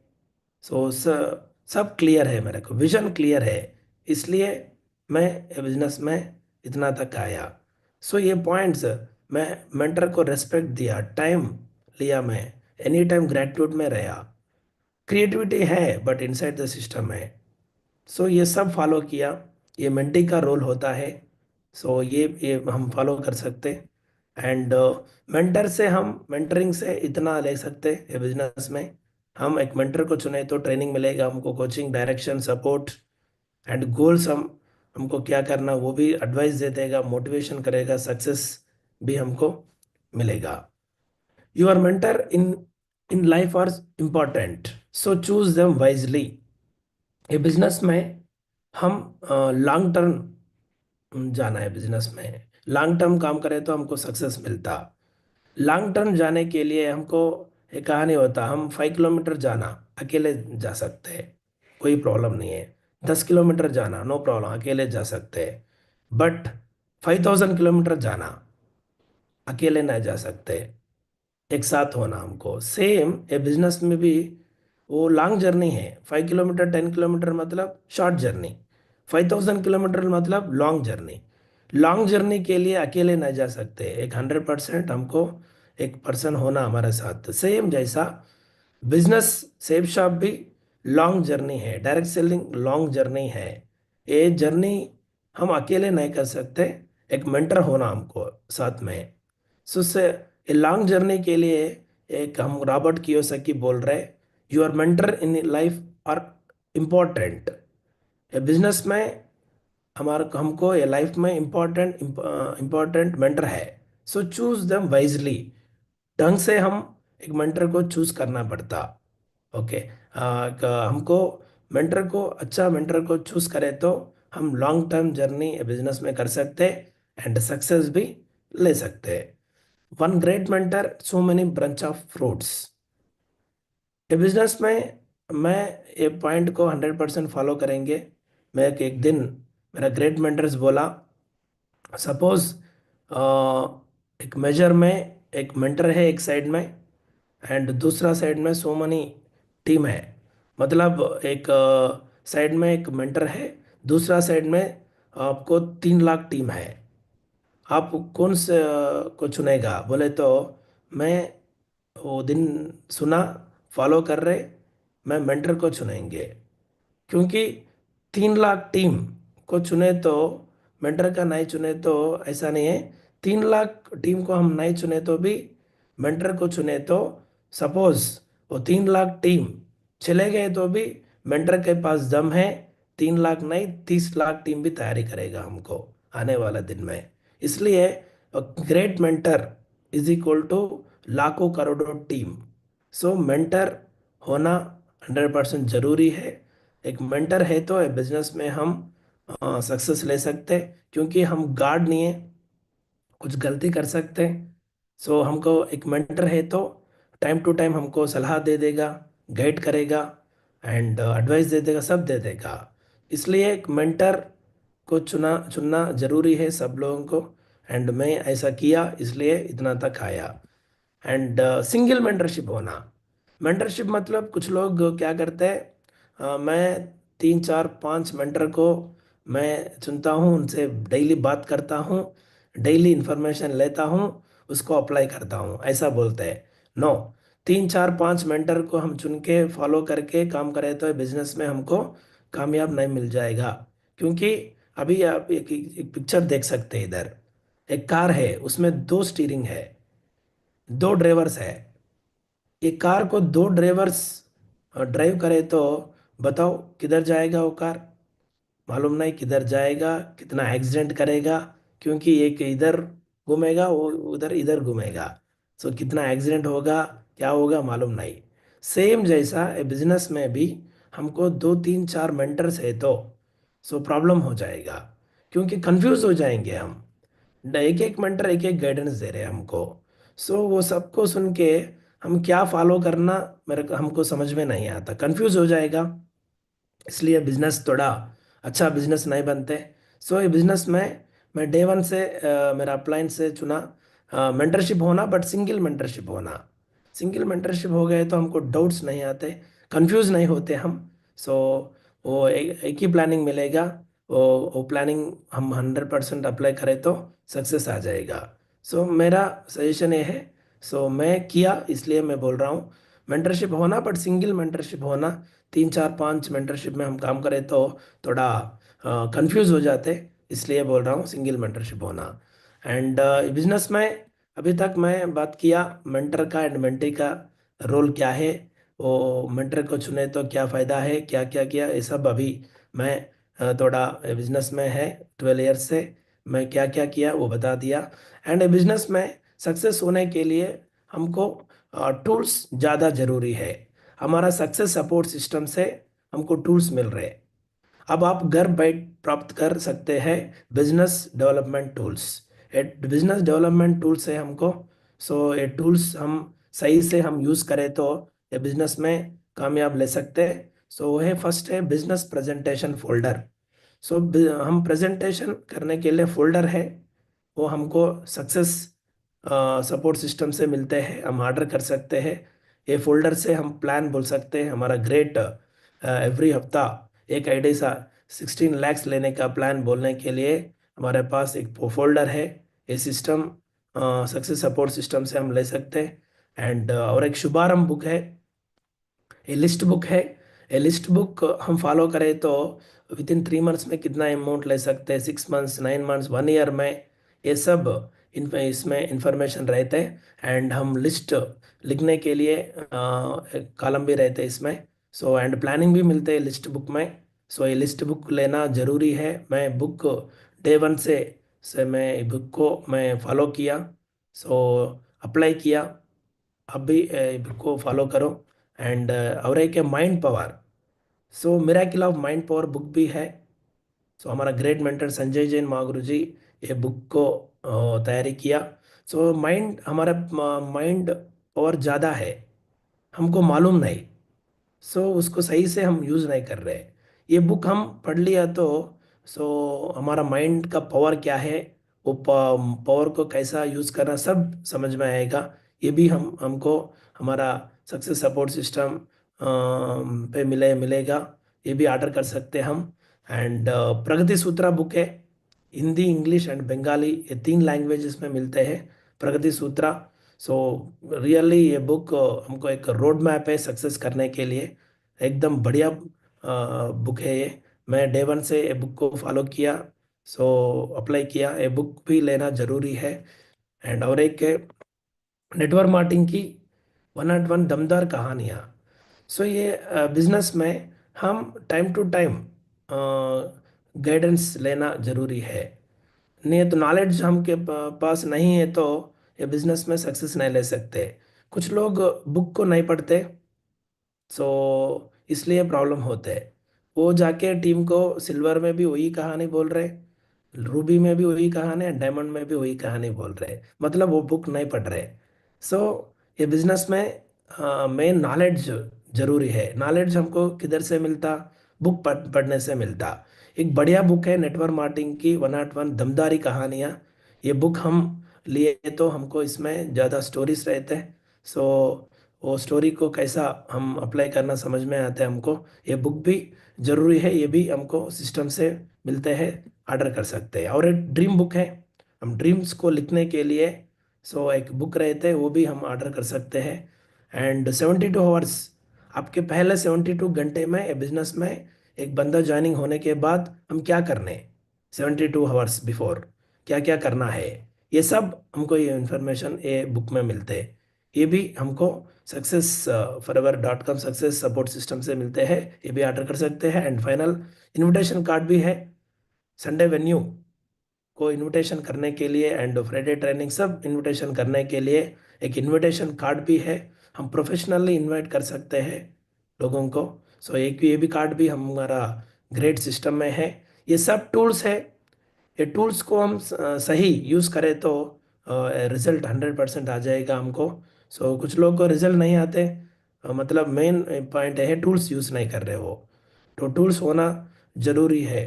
सो सब क्लियर है, मेरे को विजन क्लियर है, इसलिए मैं बिजनेस में इतना तक आया। सो ये पॉइंट्स, मैं मेंटर को रेस्पेक्ट दिया, टाइम लिया, मैं एनी टाइम ग्रेटिट्यूड में रहा, क्रिएटिविटी है बट इनसाइड द सिस्टम है। सो ये सब फॉलो किया, ये मेंटी का रोल होता है। सो ये हम फॉलो कर सकते। एंड मेंटर से हम मेंटरिंग से इतना ले सकते हैं बिजनेस में। हम एक मेंटर को चुने तो ट्रेनिंग मिलेगा हमको, coaching, direction, support and goals. हम हमको क्या करना वो भी एडवाइस दे देगा, मोटिवेशन करेगा, सक्सेस भी हमको मिलेगा। Your mentor in life are important, so choose them wisely. ये बिजनेस में हम लॉन्ग टर्म जाना है। बिजनेस में लॉन्ग टर्म काम करें तो हमको सक्सेस मिलता। लॉन्ग टर्म जाने के लिए हमको एक कहानी होता, हम 5 किलोमीटर जाना अकेले जा सकते हैं, कोई प्रॉब्लम नहीं है। 10 किलोमीटर जाना नो प्रॉब्लम, अकेले जा सकते हैं। बट 5,000 किलोमीटर जाना अकेले नहीं जा सकते, एक साथ होना हमको। सेम ए बिजनेस में भी वो लॉन्ग जर्नी है। 5 किलोमीटर, 10 किलोमीटर मतलब शॉर्ट जर्नी, 5,000 किलोमीटर मतलब लॉन्ग जर्नी। लॉन्ग जर्नी के लिए अकेले नहीं जा सकते, एक 100% हमको एक पर्सन होना हमारे साथ। सेम जैसा बिजनेस सेफ शॉप भी लॉन्ग जर्नी है, डायरेक्ट सेलिंग लॉन्ग जर्नी है। ये जर्नी हम अकेले नहीं कर सकते, एक मेंटर होना हमको साथ में। सो से लॉन्ग जर्नी के लिए एक हम रॉबर्ट कियोसाकी बोल रहे, your mentor in life are important. Business में हमारे हमको ये लाइफ में इम्पोर्टेंट मेंटर है। So choose them wisely. ढंग से हम एक मेंटर को चूज करना पड़ता। ओके, हमको मेंटर को, अच्छा मेंटर को चूज करें तो हम लॉन्ग टर्म जर्नी बिजनेस में कर सकते एंड सक्सेस भी ले सकते। One great mentor, so many branch of fruits. ये बिजनेस में मैं ये पॉइंट को 100% फॉलो करेंगे। मैं एक दिन मेरा ग्रेट मेंटर्स बोला, सपोज एक मेजर में एक मेंटर है एक साइड में एंड दूसरा साइड में सो मनी टीम है। मतलब एक साइड में एक मेंटर है, दूसरा साइड में आपको 3 लाख टीम है। आप कौन से को चुनेगा बोले तो मैं वो दिन सुना, फॉलो कर रहे, मैं मेंटर को चुनेंगे। क्योंकि 3 लाख टीम को चुने तो, मेंटर का नहीं चुने तो ऐसा नहीं है। 3 लाख टीम को हम नहीं चुने तो भी मेंटर को चुने तो, सपोज वो 3 लाख टीम चले गए तो भी मेंटर के पास दम है। 3 लाख नहीं, 30 लाख टीम भी तैयारी करेगा हमको आने वाला दिन में। इसलिए great mentor is equal to लाखों करोड़ों टीम। सो मेंटर होना 100% जरूरी है। एक मेंटर है तो बिजनेस में हम सक्सेस ले सकते, क्योंकि हम गार्ड नहीं है, कुछ गलती कर सकते हैं। सो हमको एक मेंटर है तो टाइम टू टाइम हमको सलाह दे देगा, गाइड करेगा एंड एडवाइस दे देगा, सब दे देगा। इसलिए एक मेंटर को चुना चुनना जरूरी है सब लोगों को। एंड मैं ऐसा किया इसलिए इतना तक आया। एंड सिंगल मेंटरशिप होना, मेंटरशिप मतलब कुछ लोग क्या करते हैं, मैं 3 4 5 मेंटर को मैं चुनता हूँ, उनसे डेली बात करता हूँ, डेली इंफॉर्मेशन लेता हूँ, उसको अप्लाई करता हूँ, ऐसा बोलते हैं। नो, 3 4 5 मेंटर को हम चुन के फॉलो करके काम करें तो बिजनेस में हमको कामयाब नहीं मिल जाएगा। क्योंकि अभी आप एक पिक्चर देख सकते हैं इधर, एक कार है उसमें 2 स्टीयरिंग है, 2 ड्राइवर्स है। ये कार को 2 ड्राइवर्स ड्राइव करे तो बताओ किधर जाएगा वो कार, मालूम नहीं किधर जाएगा, कितना एक्सीडेंट करेगा। क्योंकि एक इधर घूमेगा वो उधर इधर घूमेगा, सो कितना एक्सीडेंट होगा, क्या होगा मालूम नहीं। सेम जैसा बिजनेस में भी हमको 2 3 4 मेंटर्स है तो सो प्रॉब्लम हो जाएगा, क्योंकि कंफ्यूज हो जाएंगे हम। एक एक मेंटर एक एक गाइडेंस दे रहे हैं हमको। सो वो सबको सुन के हम क्या फॉलो करना, मेरे को हमको समझ में नहीं आता, कंफ्यूज हो जाएगा। इसलिए बिजनेस थोड़ा अच्छा बिजनेस नहीं बनते। सो ये बिजनेस में मैं डे 1 से मेरा अपलाइन से चुना मेंटरशिप होना, बट सिंगल मेंटरशिप होना। सिंगल मेंटरशिप हो गए तो हमको डाउट्स नहीं आते, कंफ्यूज नहीं होते हम। सो वो एक ही प्लानिंग मिलेगा, वो प्लानिंग हम 100% अप्लाई करें तो सक्सेस आ जाएगा। सो मेरा सजेशन ये है। सो मैं किया इसलिए मैं बोल रहा हूँ, मेंटरशिप होना बट सिंगल मेंटरशिप होना। 3 4 5 मेंटरशिप में हम काम करें तो थोड़ा कंफ्यूज हो जाते, इसलिए बोल रहा हूँ सिंगल मेंटरशिप होना। एंड बिजनेस में अभी तक मैं बात किया मेंटर का एंड मेंटी का रोल क्या है, वो मेंटर को चुने तो क्या फ़ायदा है, क्या क्या किया, ये सब अभी मैं थोड़ा बिजनेस में है 12 ईयर्स से, मैं क्या क्या किया वो बता दिया। एंड बिजनेस में सक्सेस होने के लिए हमको टूल्स ज़्यादा ज़रूरी है। हमारा सक्सेस सपोर्ट सिस्टम से हमको टूल्स मिल रहे हैं। अब आप घर बैठ प्राप्त कर सकते हैं बिजनेस डेवलपमेंट टूल्स। ये बिजनेस डेवलपमेंट टूल्स है हमको। सो ये टूल्स हम सही से हम यूज़ करें तो ये बिजनेस में कामयाब ले सकते हैं। सो वो है, फर्स्ट है बिजनेस प्रेजेंटेशन फोल्डर। सो हम प्रेजेंटेशन करने के लिए फोल्डर है, वो हमको सक्सेस सपोर्ट सिस्टम से मिलते हैं, हम ऑर्डर कर सकते हैं। ये फोल्डर से हम प्लान बोल सकते हैं, हमारा ग्रेट एवरी हफ्ता एक आइडिया सा 16 lakhs लेने का प्लान बोलने के लिए हमारे पास एक फोल्डर है। ये सिस्टम सक्सेस सपोर्ट सिस्टम से हम ले सकते हैं। एंड और एक शुभारंभ बुक है, ये लिस्ट बुक है। ये लिस्ट बुक हम फॉलो करें तो विद इन 3 मंथ्स में कितना अमाउंट ले सकते हैं, 6 मंथ्स, 9 मंथ्स, 1 ईयर में, ये सब इसमें इंफॉर्मेशन रहते हैं। एंड हम लिस्ट लिखने के लिए कॉलम भी रहते हैं इसमें। सो एंड प्लानिंग भी मिलते हैं लिस्ट बुक में। सो ये लिस्ट बुक लेना ज़रूरी है। मैं बुक डे 1 से मैं बुक को मैं फॉलो किया। सो अप्लाई किया, अब भी बुक को फॉलो करो। एंड और एक है mind power. So miracle of mind power book भी है। सो हमारा ग्रेट मेंटर संजय जैन महागुरु जी ये बुक को तैयारी किया। सो माइंड, हमारा माइंड पावर ज़्यादा है, हमको मालूम नहीं। सो उसको सही से हम यूज़ नहीं कर रहे। ये बुक हम पढ़ लिया तो सो हमारा माइंड का पावर क्या है, वो पावर को कैसा यूज़ करना सब समझ में आएगा। ये भी हम हमको हमारा सक्सेस सपोर्ट सिस्टम पे मिलेगा। ये भी ऑर्डर कर सकते हैं हम। एंड प्रगति सूत्रा बुक है, हिंदी, इंग्लिश एंड बंगाली, ये 3 लैंग्वेजेस में मिलते हैं प्रगति सूत्रा। सो रियली ये बुक हमको एक रोड मैप है सक्सेस करने के लिए, एकदम बढ़िया बुक है ये। मैं डे 1 से ये बुक को फॉलो किया। सो अप्लाई किया, ये बुक भी लेना ज़रूरी है। एंड और एक है नेटवर्क मार्केटिंग की 101 दमदार कहानियाँ। सो ये बिजनेस में हम टाइम टू टाइम गाइडेंस लेना ज़रूरी है। नहीं तो नॉलेज हमके पास नहीं है तो ये बिजनेस में सक्सेस नहीं ले सकते। कुछ लोग बुक को नहीं पढ़ते, सो इसलिए प्रॉब्लम होते हैं। वो जाके टीम को सिल्वर में भी वही कहानी बोल रहे, रूबी में भी वही कहानी, डायमंड में भी वही कहानी बोल रहे, मतलब वो बुक नहीं पढ़ रहे। सो ये बिजनेस में मेन नॉलेज जरूरी है। नॉलेज हमको किधर से मिलता, बुक पढ़ने से मिलता। एक बढ़िया बुक है नेटवर्क मार्केटिंग की 101 दमदारी कहानियाँ। ये बुक हम लिए तो हमको इसमें ज़्यादा स्टोरीज रहते हैं। सो वो स्टोरी को कैसा हम अप्लाई करना समझ में आता है हमको। ये बुक भी जरूरी है, ये भी हमको सिस्टम से मिलते हैं, ऑर्डर कर सकते हैं। और एक ड्रीम बुक है, हम ड्रीम्स को लिखने के लिए सो एक बुक रहते हैं, वो भी हम ऑर्डर कर सकते हैं। एंड 72 आवर्स, आपके पहले 72 घंटे में बिजनेस में एक बंदा ज्वाइनिंग होने के बाद हम क्या करने, 72 आवर्स बिफोर क्या क्या करना है, ये सब हमको ये इंफॉर्मेशन ये बुक में मिलते हैं। ये भी हमको success forever.com success support system से मिलते हैं, ये भी ऑर्डर कर सकते हैं। एंड फाइनल इनविटेशन कार्ड भी है, संडे वेन्यू को इनविटेशन करने के लिए एंड फ्राइडे ट्रेनिंग सब इनविटेशन करने के लिए एक इनविटेशन कार्ड भी है। हम प्रोफेशनली इनवाइट कर सकते हैं लोगों को। सो एक ये भी कार्ड भी हमारा ग्रेट सिस्टम में है। ये सब टूल्स है, ये टूल्स को हम सही यूज़ करें तो रिजल्ट 100% आ जाएगा हमको। सो कुछ लोग को रिजल्ट नहीं आते, मतलब मेन पॉइंट है टूल्स यूज़ नहीं कर रहे हो। तो टूल्स होना ज़रूरी है।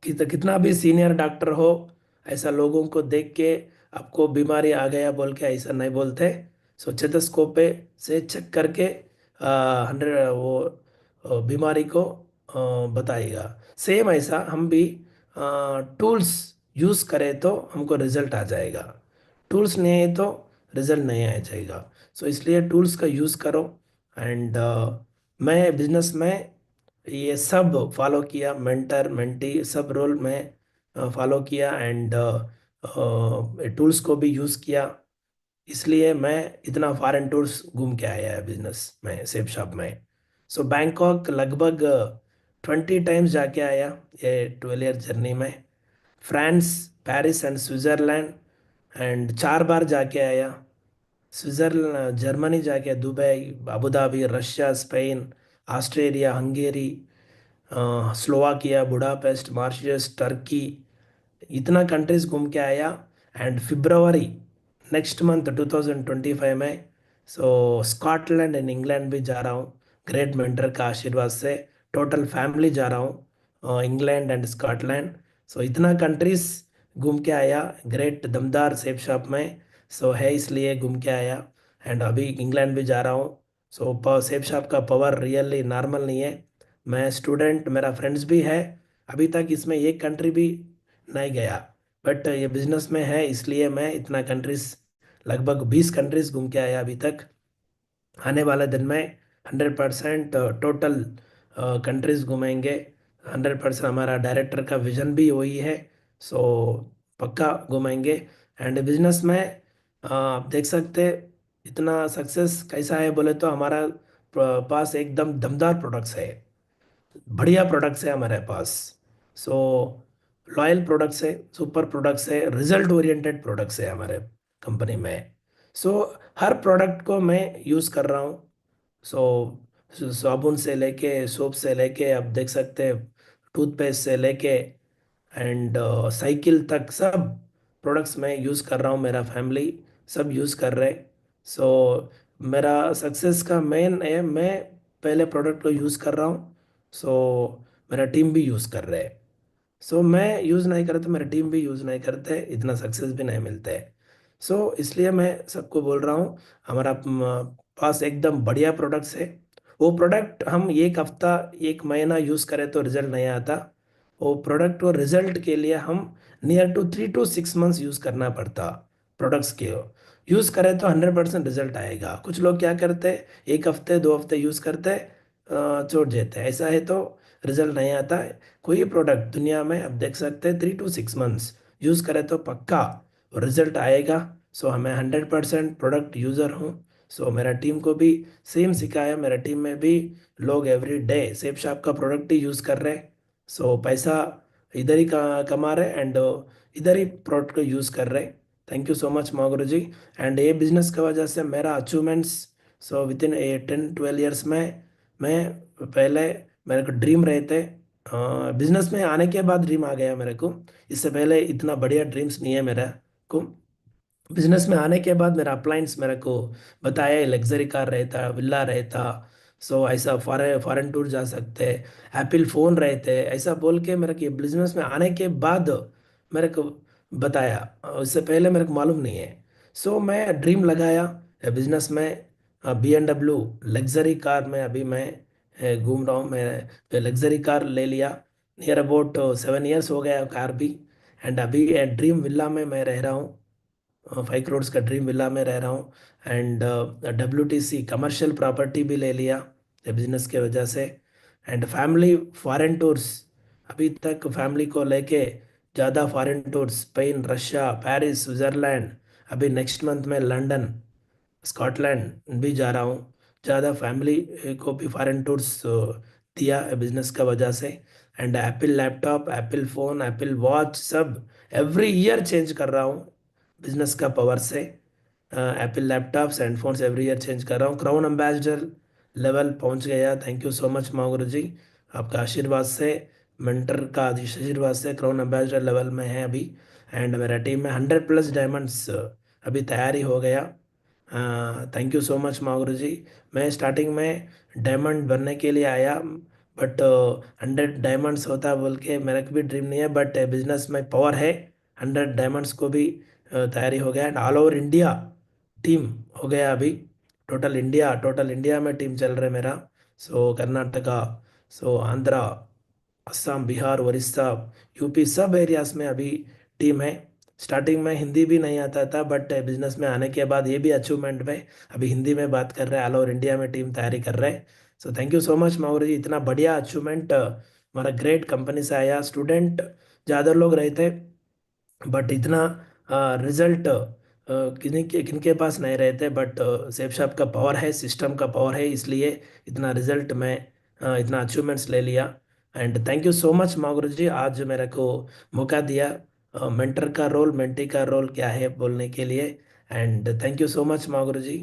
कितना भी सीनियर डॉक्टर हो, ऐसा लोगों को देख के आपको बीमारी आ गया बोल के ऐसा नहीं बोलते। सो स्टेथोस्कोप पे से चेक करके 100 वो बीमारी को बताएगा। सेम ऐसा हम भी टूल्स यूज़ करें तो हमको रिजल्ट आ जाएगा, टूल्स नहीं है तो रिजल्ट नहीं आ जाएगा। सो इसलिए टूल्स का यूज़ करो। एंड मैं बिजनेस में ये सब फॉलो किया, मेंटर मेंटी सब रोल में फॉलो किया एंड टूल्स को भी यूज़ किया। इसलिए मैं इतना फॉरेन टूर्स घूम के आया है बिजनेस में, सेप शॉप में। सो बैंकॉक लगभग 20 टाइम्स जाके आया ये 12 ईयर जर्नी में। France, Paris and Switzerland and 4 बार जाके आया। स्विट्ज़रलैंड, जर्मनी जाके, Dubai, Abu Dhabi, Russia, Spain, Australia, Hungary, Slovakia, Budapest, Mauritius, Turkey, इतना कंट्रीज घूम के आया। एंड फरवरी नेक्स्ट मंथ 2025 में सो स्कॉटलैंड एंड इंग्लैंड भी जा रहा हूँ, ग्रेट मेंटर का आशीर्वाद से। टोटल फैमिली जा रहा हूँ इंग्लैंड एंड स्कॉटलैंड। सो इतना कंट्रीज घूम के आया ग्रेट दमदार सेप शॉप में। सो है इसलिए घूम के आया। एंड अभी इंग्लैंड भी जा रहा हूँ। सो सेप शॉप का पावर रियली नॉर्मल नहीं है। मैं स्टूडेंट, मेरा फ्रेंड्स भी है, अभी तक इसमें एक कंट्री भी नहीं गया, बट ये बिजनेस में है इसलिए मैं इतना कंट्रीज, लगभग 20 कंट्रीज घूम के आया अभी तक। आने वाले दिन में 100% टोटल कंट्रीज घूमेंगे। 100% हमारा डायरेक्टर का विजन भी वही है। सो पक्का घूमेंगे। एंड बिजनेस में आप देख सकते, इतना सक्सेस कैसा है बोले तो हमारा पास एकदम दमदार प्रोडक्ट्स है, बढ़िया प्रोडक्ट्स है हमारे पास। सो लॉयल प्रोडक्ट्स है, सुपर प्रोडक्ट्स है, रिजल्ट ओरिएंटेड प्रोडक्ट्स है हमारे कंपनी में। सो हर प्रोडक्ट को मैं यूज़ कर रहा हूँ। साबुन से लेके, सोप से लेके, आप देख सकते हैं, टूथपेस्ट से लेके एंड साइकिल तक, सब प्रोडक्ट्स मैं यूज़ कर रहा हूँ, मेरा फैमिली सब यूज़ कर रहे। सो मेरा सक्सेस का मेन है, मैं पहले प्रोडक्ट को यूज़ कर रहा हूँ। सो मेरा टीम भी यूज़ कर रहे हैं। सो मैं यूज़ नहीं करता, मेरा टीम भी यूज़ नहीं करते, इतना सक्सेस भी नहीं मिलता है। सो इसलिए मैं सबको बोल रहा हूँ, हमारा पास एकदम बढ़िया प्रोडक्ट्स है। वो प्रोडक्ट हम एक हफ्ता, एक महीना यूज़ करें तो रिजल्ट नहीं आता। वो प्रोडक्ट और रिजल्ट के लिए हम near to 3 to 6 months use करना पड़ता प्रोडक्ट्स के। यूज़ करें तो 100% रिजल्ट आएगा। कुछ लोग क्या करते हैं, एक हफ्ते 2 हफ्ते यूज़ करते हैं, छोड़ देते हैं, ऐसा है तो रिजल्ट नहीं आता है। कोई प्रोडक्ट दुनिया में आप देख सकते हैं 3 to 6 मंथ्स यूज़ करें तो पक्का रिजल्ट आएगा। सो हमें 100% प्रोडक्ट यूज़र हूँ। सो मेरा टीम को भी सेम सिखाया, मेरा टीम में भी लोग एवरी डे सेप शॉप का प्रोडक्ट ही यूज़ कर रहे हैं। सो पैसा इधर ही कमा रहे एंड इधर ही प्रोडक्ट को यूज़ कर रहे। थैंक यू सो मच माँ गुरु जी। एंड ये बिजनेस की वजह से मेरा achievements, so with in 10-12 years में, मैं पहले, मेरे को ड्रीम रहे थे, बिजनेस में आने के बाद ड्रीम आ गया मेरे को। इससे पहले इतना बढ़िया ड्रीम्स नहीं है मेरा को। बिजनेस में आने के बाद मेरा अप्लायंस मेरे को बताया, लग्जरी कार रहता, विला रहता, सो ऐसा फॉरेन टूर जा सकते, एप्पल फ़ोन रहते, ऐसा बोल के मेरे को बिजनेस में आने के बाद मेरे को बताया। उससे पहले मेरे को मालूम नहीं है। सो मैं ड्रीम लगाया बिजनेस में। BMW लग्जरी कार में अभी मैं घूम रहा हूँ। मैं लग्जरी कार ले लिया, नियर अबाउट 7 ईयर्स हो गया कार भी। एंड अभी ड्रीम विला में मैं रह रहा हूँ, 5 करोड़ का ड्रीम विला में रह रहा हूँ। एंड WTC कमर्शियल प्रॉपर्टी भी ले लिया बिजनेस के वजह से। एंड फैमिली फॉरेन टूर्स, अभी तक फैमिली को लेके ज़्यादा foreign tours, Spain, Russia, Paris, Switzerland, अभी नेक्स्ट मंथ में लंदन, स्कॉटलैंड भी जा रहा हूँ। ज़्यादा फैमिली को भी फॉरेन टूर्स दिया बिजनेस का वजह से। And Apple laptop, Apple phone, Apple watch, सब एवरी ईयर चेंज कर रहा हूँ बिजनेस का पावर से। Apple laptops and phones every year change कर रहा हूँ, क्राउन एम्बेसडर लेवल पहुँच गया। थैंक यू सो मच माँ गुरु जी, आपका आशीर्वाद से, मेंटर का आशीर्वाद से क्राउन एम्बेसडर लेवल में है अभी। एंड मेरा टीम में 100+ डायमंड्स अभी तैयारी हो गया। थैंक यू सो मच माँ गुरु जी। मैं स्टार्टिंग में डायमंड बनने के लिए आया, बट 100 डायमंड्स होता बोल के मेरा को भी ड्रीम नहीं है, बट बिजनेस में पावर है। 100 डायमंड्स को भी तैयारी हो गया। And all over India team हो गया अभी। टोटल इंडिया में टीम चल रहा है मेरा। सो कर्नाटका, सो आंध्रा, असम, बिहार, उड़ीसा, यूपी, सब एरियाज में अभी टीम है। स्टार्टिंग में हिंदी भी नहीं आता था, बट बिजनेस में आने के बाद ये भी अचीवमेंट में अभी हिंदी में बात कर रहे हैं, ऑल ओवर इंडिया में टीम तैयारी कर रहे हैं। So thank you so much Mahaur ji, इतना बढ़िया अचीवमेंट हमारा ग्रेट कंपनी से आया। स्टूडेंट ज़्यादा लोग रहते, बट इतना रिजल्ट किनके पास नहीं रहते। बट सेफ शॉप का पावर है, सिस्टम का पावर है, इसलिए इतना रिजल्ट में इतना अचीवमेंट्स ले लिया। And thank you so much Maguru ji, आज मेरे को मौका दिया मेंटर का रोल, मेंटी का रोल क्या है बोलने के लिए। And thank you so much Maguru ji.